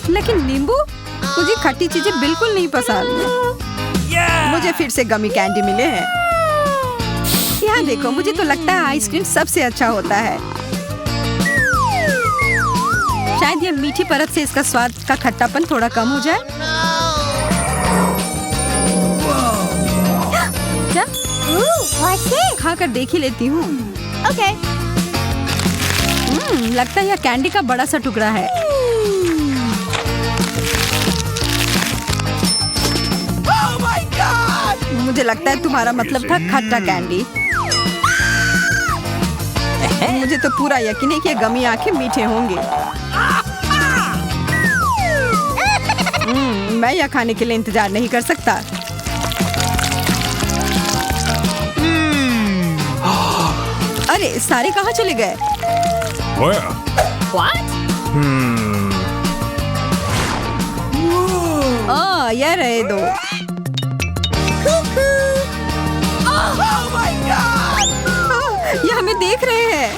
लेकिन नींबू, मुझे खट्टी चीजें बिल्कुल नहीं पसंद। Yeah! मुझे फिर से गमी कैंडी मिले हैं। यहाँ देखो, मुझे तो लगता है आइसक्रीम सबसे अच्छा होता है। शायद ये मीठी परत से इसका स्वाद का खट्टापन थोड़ा कम हो जाए। क्या? Ooh, what's this? खाकर देख ही लेती हूँ। Okay. लगता है यह कैंडी का बड़ा सा टुकड़ा है। Oh my God! मुझे लगता है तुम्हारा मतलब था खट्टा कैंडी। मुझे तो पूरा यकीन है कि ये गमी आंखें मीठे होंगे। मैं यह खाने के लिए इंतजार नहीं कर सकता। अरे सारे कहाँ चले गए? Where? What? यह रहे दो। Oh my God! ये हमें देख रहे हैं।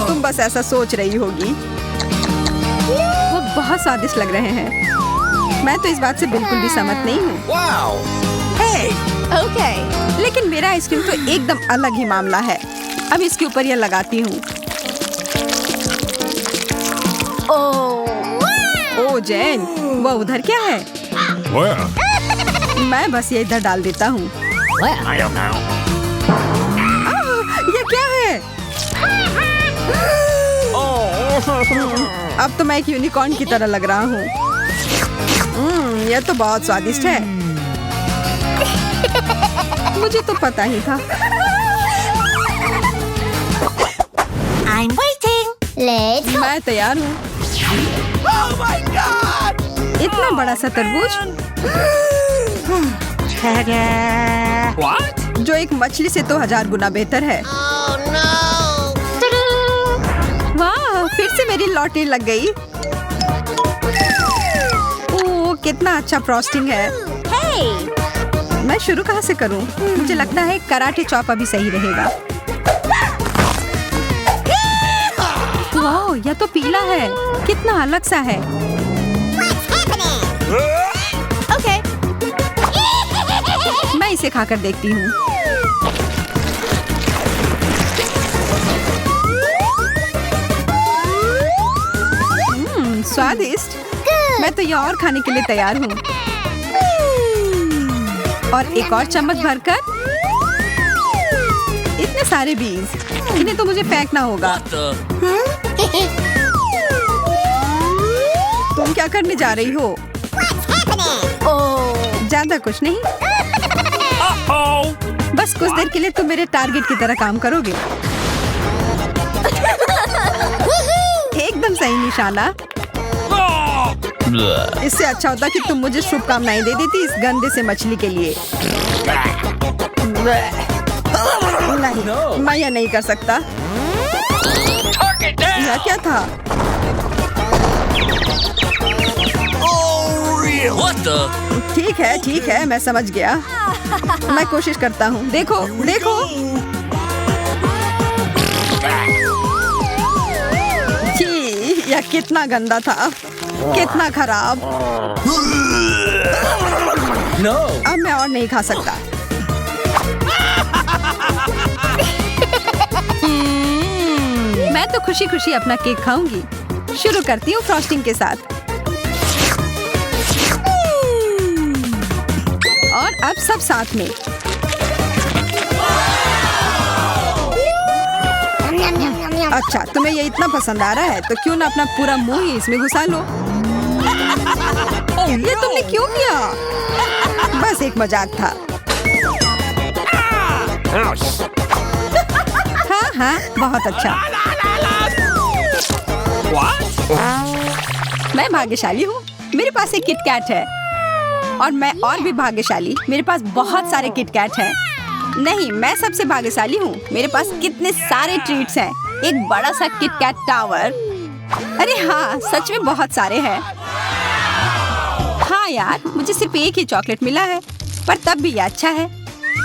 तुम बस ऐसा सोच रही होगी। वो बहुत स्वादिष्ट लग रहे हैं। मैं तो इस बात से बिल्कुल भी सहमत नहीं हूँ। Wow! Hey! Okay. लेकिन मेरा आइसक्रीम तो एकदम अलग ही मामला है। अब इसके ऊपर यह लगाती हूँ। ओ जैन, वो उधर क्या है? Where? मैं बस ये इधर डाल देता हूँ। I don't know. ये क्या है? अब तो मैं एक यूनिकॉर्न की तरह लग रहा हूँ। यह तो बहुत स्वादिष्ट है। मुझे तो पता ही था। I'm waiting. Let's go. मैं तैयार हूँ। Oh my God! इतना बड़ा सा तरबूज What? जो एक मछली से तो 1000 गुना बेहतर है। Oh no. वाह, फिर से मेरी लॉटरी लग गई। ओह, कितना अच्छा फ्रॉस्टिंग है। Hey. मैं शुरू कहाँ से करूँ? मुझे लगता है कराटे चॉप अभी सही रहेगा। वाह, यह तो पीला है। कितना अलग सा है। What's happening? Okay. मैं इसे खाकर देखती हूँ। स्वादिष्ट। मैं तो ये और खाने के लिए तैयार हूँ। और एक और चम्मच भरकर। इतने सारे बीज, इन्हें तो मुझे फेंकना होगा। तुम क्या करने जा रही हो? What's happening? ज्यादा कुछ नहीं। बस कुछ देर के लिए तुम मेरे टारगेट की तरह काम करोगे। एकदम सही निशाना। इससे अच्छा होता कि तुम मुझे शुभकामनाएं दे देती इस गंदे से मछली के लिए। नहीं, मैं यह नहीं कर सकता। यह क्या था? What the? ठीक है, मैं समझ गया। मैं कोशिश करता हूँ। देखो, देखो। छी, यह कितना गंदा था, कितना खराब। No! अब मैं और नहीं खा सकता। मैं तो खुशी खुशी अपना केक खाऊंगी। शुरू करती हूँ फ्रॉस्टिंग के साथ। और अब सब साथ में। अच्छा, तुम्हें ये इतना पसंद आ रहा है तो क्यों ना अपना पूरा मुंह ही इसमें घुसा लो। ये तुमने क्यों किया? बस एक मजाक था। हाँ, बहुत अच्छा। मैं भाग्यशाली हूँ। मेरे पास एक किट कैट है। और मैं और भी भाग्यशाली। मेरे पास बहुत सारे किट कैट हैं। नहीं, मैं सबसे भाग्यशाली हूँ। मेरे पास कितने सारे ट्रीट्स हैं। एक बड़ा सा किट कैट टावर। अरे हाँ, सच में बहुत सारे हैं। हाँ यार, मुझे सिर्फ एक ही चॉकलेट मिला है, पर तब भी ये अच्छा है।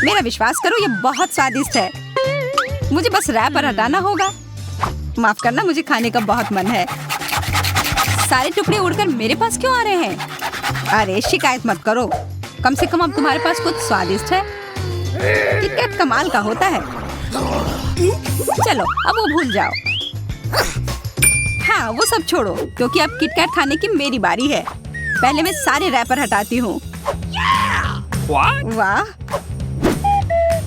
मेरा विश्वास करो, ये बहुत स्वादिष्ट है। मुझे बस रैपर हटाना होगा। माफ करना, मुझे खाने का बहुत मन है। सारे टुकड़े उड़कर मेरे पास क्यों आ रहे हैं? अरे शिकायत मत करो, कम से कम अब तुम्हारे पास कुछ स्वादिष्ट है। किटकैट कमाल का होता है। चलो अब वो भूल जाओ। हाँ वो सब छोड़ो, क्योंकि अब किटकैट खाने की मेरी बारी है। पहले मैं सारे रैपर हटाती हूँ। वाह,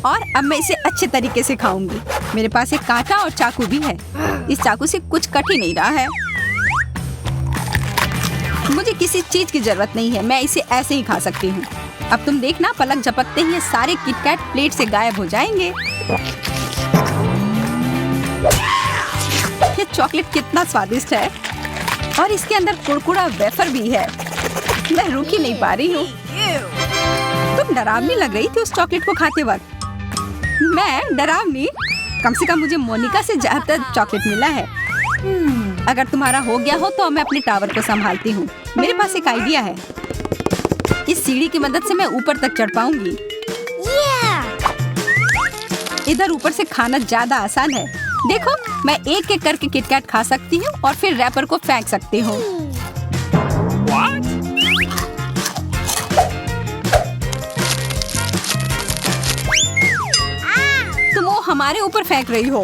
और अब मैं इसे अच्छे तरीके से खाऊंगी। मेरे पास एक कांटा और चाकू भी है। इस चाकू से कुछ कट ही नहीं रहा है। मुझे किसी चीज की जरूरत नहीं है, मैं इसे ऐसे ही खा सकती हूँ। अब तुम देखना, पलक झपकते ही ये सारे किटकैट प्लेट से गायब हो जाएंगे। ये चॉकलेट कितना स्वादिष्ट है, और इसके अंदर कुरकुरा वेफर भी है। मैं रुक ही नहीं पा रही हूँ। तुम डरावनी लग रही थी उस चॉकलेट को खाते वक्त। मैं डरावनी? कम से कम मुझे मोनिका से ज्यादा चॉकलेट मिला है। अगर तुम्हारा हो गया हो तो मैं अपने टावर को संभालती हूँ। मेरे पास एक आइडिया है। इस सीढ़ी की मदद से मैं ऊपर तक चढ़ पाऊंगी। इधर ऊपर से खाना ज्यादा आसान है। देखो, मैं एक एक करके किटकैट खा सकती हूँ और फिर रैपर को फेंक सकती हूँ। तुम वो हमारे ऊपर फेंक रही हो।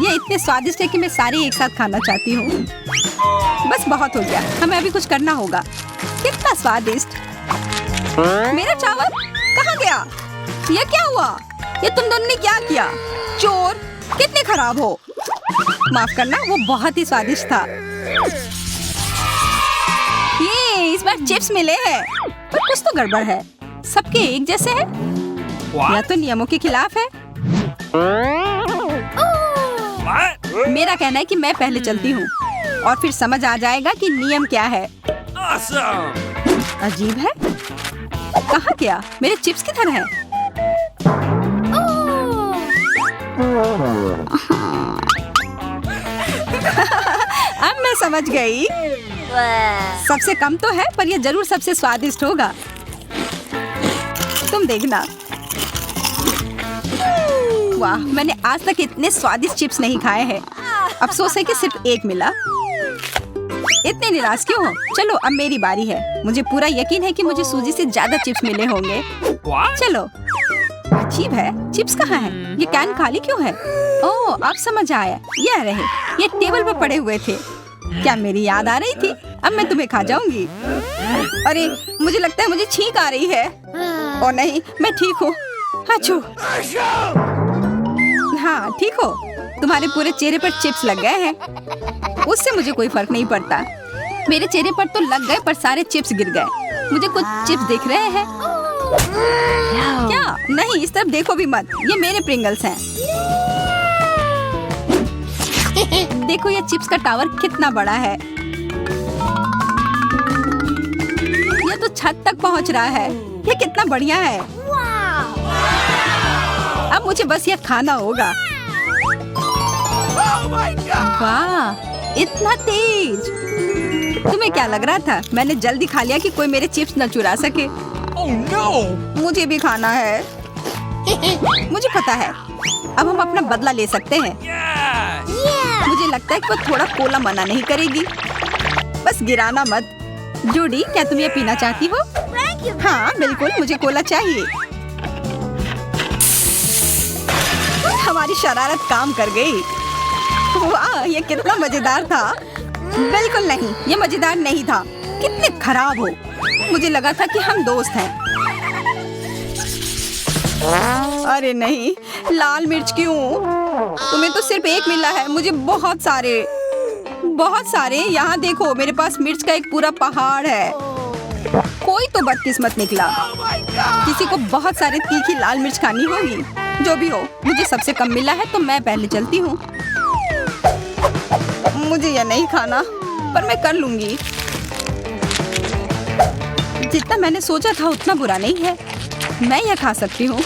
ये इतने स्वादिष्ट है कि मैं सारे एक साथ खाना चाहती हूँ। बस बहुत हो गया, हमें अभी कुछ करना होगा। कितना स्वादिष्ट। मेरा चावल कहाँ गया? ये क्या हुआ? ये तुम दोनों ने क्या किया? चोर, कितने खराब हो। माफ करना, वो बहुत ही स्वादिष्ट था। ये इस बार चिप्स मिले हैं, पर कुछ तो गड़बड़ है। सबके एक जैसे हैं, या तो नियमों के खिलाफ है। मेरा कहना है कि मैं पहले चलती हूँ और फिर समझ आ जाएगा कि नियम क्या है। अजीब है, कहाँ गया? मेरे चिप्स किधर है? अब मैं समझ गई। सबसे कम तो है, पर यह जरूर सबसे स्वादिष्ट होगा। तुम देखना। वाह, मैंने आज तक इतने स्वादिष्ट चिप्स नहीं खाए हैं। अफसोस है कि सिर्फ एक मिला। इतने निराश क्यों हो? चलो अब मेरी बारी है। मुझे पूरा यकीन है कि मुझे सूजी से ज्यादा चिप्स मिले होंगे। चलो। अजीब है, चिप्स कहाँ है? ये कैन खाली क्यों है? ओह, अब समझ आया। ये रहे, ये टेबल पर पड़े हुए थे। क्या मेरी याद आ रही थी? अब मैं तुम्हें खा जाऊंगी। अरे, मुझे लगता है मुझे छींक आ रही है। ओ नहीं, मैं ठीक हूँ। अच्छू। हाँ, ठीक हो। तुम्हारे पूरे चेहरे पर चिप्स लग गए हैं। उससे मुझे कोई फर्क नहीं पड़ता। मेरे चेहरे पर तो लग गए, पर सारे चिप्स गिर गए। मुझे कुछ चिप्स दिख रहे हैं। क्या? नहीं, इस तरफ देखो भी मत। ये मेरे प्रिंगल्स हैं। देखो, ये चिप्स का टावर कितना बड़ा है। ये तो छत तक पहुंच रहा है। ये कितना बढ़िया है। अब मुझे बस ये खाना होगा। वाह, इतना तेज। तुम्हें क्या लग रहा था? मैंने जल्दी खा लिया कि कोई मेरे चिप्स न चुरा सके। Oh no! मुझे भी खाना है। मुझे पता है, अब हम अपना बदला ले सकते हैं। मुझे लगता है कि वो थोड़ा कोला मना नहीं करेगी। बस गिराना मत। जूडी, क्या तुम ये पीना चाहती हो? हाँ बिल्कुल, मुझे कोला चाहिए। हमारी शरारत काम कर गई। वाह, ये कितना मजेदार था। बिल्कुल नहीं, ये मजेदार नहीं था। कितने खराब हो। मुझे लगा था कि हम दोस्त हैं। अरे नहीं, लाल मिर्च क्यों? तुम्हें तो सिर्फ एक मिला है, मुझे बहुत सारे। यहाँ देखो, मेरे पास मिर्च का एक पूरा पहाड़ है। कोई तो बदकिस्मत निकला। किसी को बहुत सारे तीखी लाल मिर्च खानी होगी। जो भी हो, मुझे सबसे कम मिला है, तो मैं पहले चलती हूँ। मुझे यह नहीं खाना, पर मैं कर लूंगी। जितना मैंने सोचा था उतना बुरा नहीं है। मैं यह खा सकती हूँ।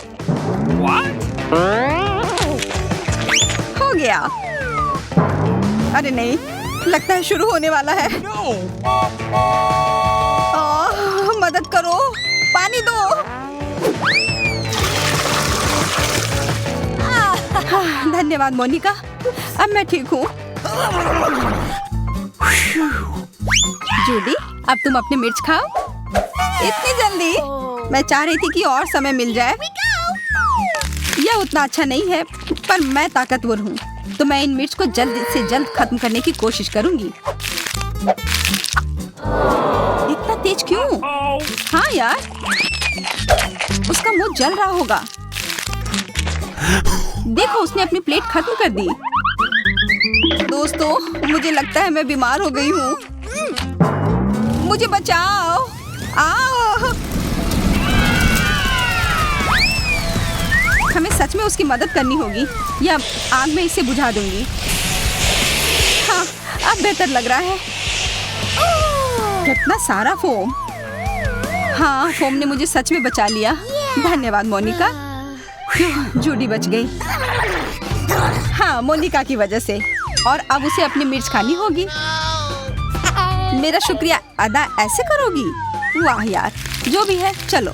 हो गया। अरे नहीं, लगता है शुरू होने वाला है। करो, पानी दो। धन्यवाद मोनिका, अब मैं ठीक हूँ। जूडी, अब तुम अपनी मिर्च खाओ। इतनी जल्दी? मैं चाह रही थी कि और समय मिल जाए। यह उतना अच्छा नहीं है, पर मैं ताकतवर हूँ, तो मैं इन मिर्च को जल्द से जल्द खत्म करने की कोशिश करूंगी। इतना तेज क्यों? हाँ यार, उसका मुंह जल रहा होगा। देखो, उसने अपनी प्लेट खत्म कर दी। दोस्तों, मुझे लगता है मैं बीमार हो गई हूँ। मुझे बचाओ, आओ। हमें सच में उसकी मदद करनी होगी, या आग में इसे बुझा दूंगी। हाँ, अब बेहतर लग रहा है। कितना सारा फोम। हाँ, फोम ने मुझे सच में बचा लिया। धन्यवाद मोनिका। जूडी बच गई। हाँ, मोनिका की वजह से। और अब उसे अपनी मिर्च खानी होगी। मेरा शुक्रिया अदा ऐसे करोगी? वाह यार, जो भी है, चलो।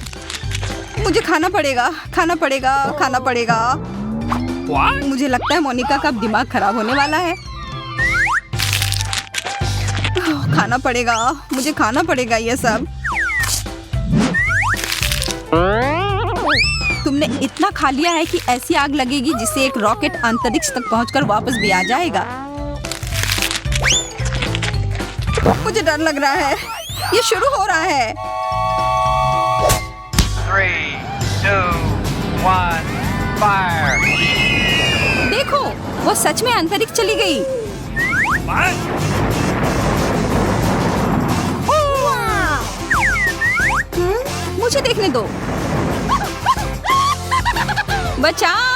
मुझे खाना पड़ेगा, खाना पड़ेगा, खाना पड़ेगा। What? मुझे लगता है मोनिका का दिमाग खराब होने वाला है। खाना पड़ेगा, मुझे खाना पड़ेगा ये सब। तुमने इतना खा लिया है कि ऐसी आग लगेगी जिससे एक रॉकेट अंतरिक्ष तक पहुंचकर वापस भी आ जाएगा। मुझे डर लग रहा है। ये शुरू हो रहा है। 3, 2, 1, fire! देखो, वो सच में अंतरिक्ष चली गई। मुझे देखने दो। बचाओ!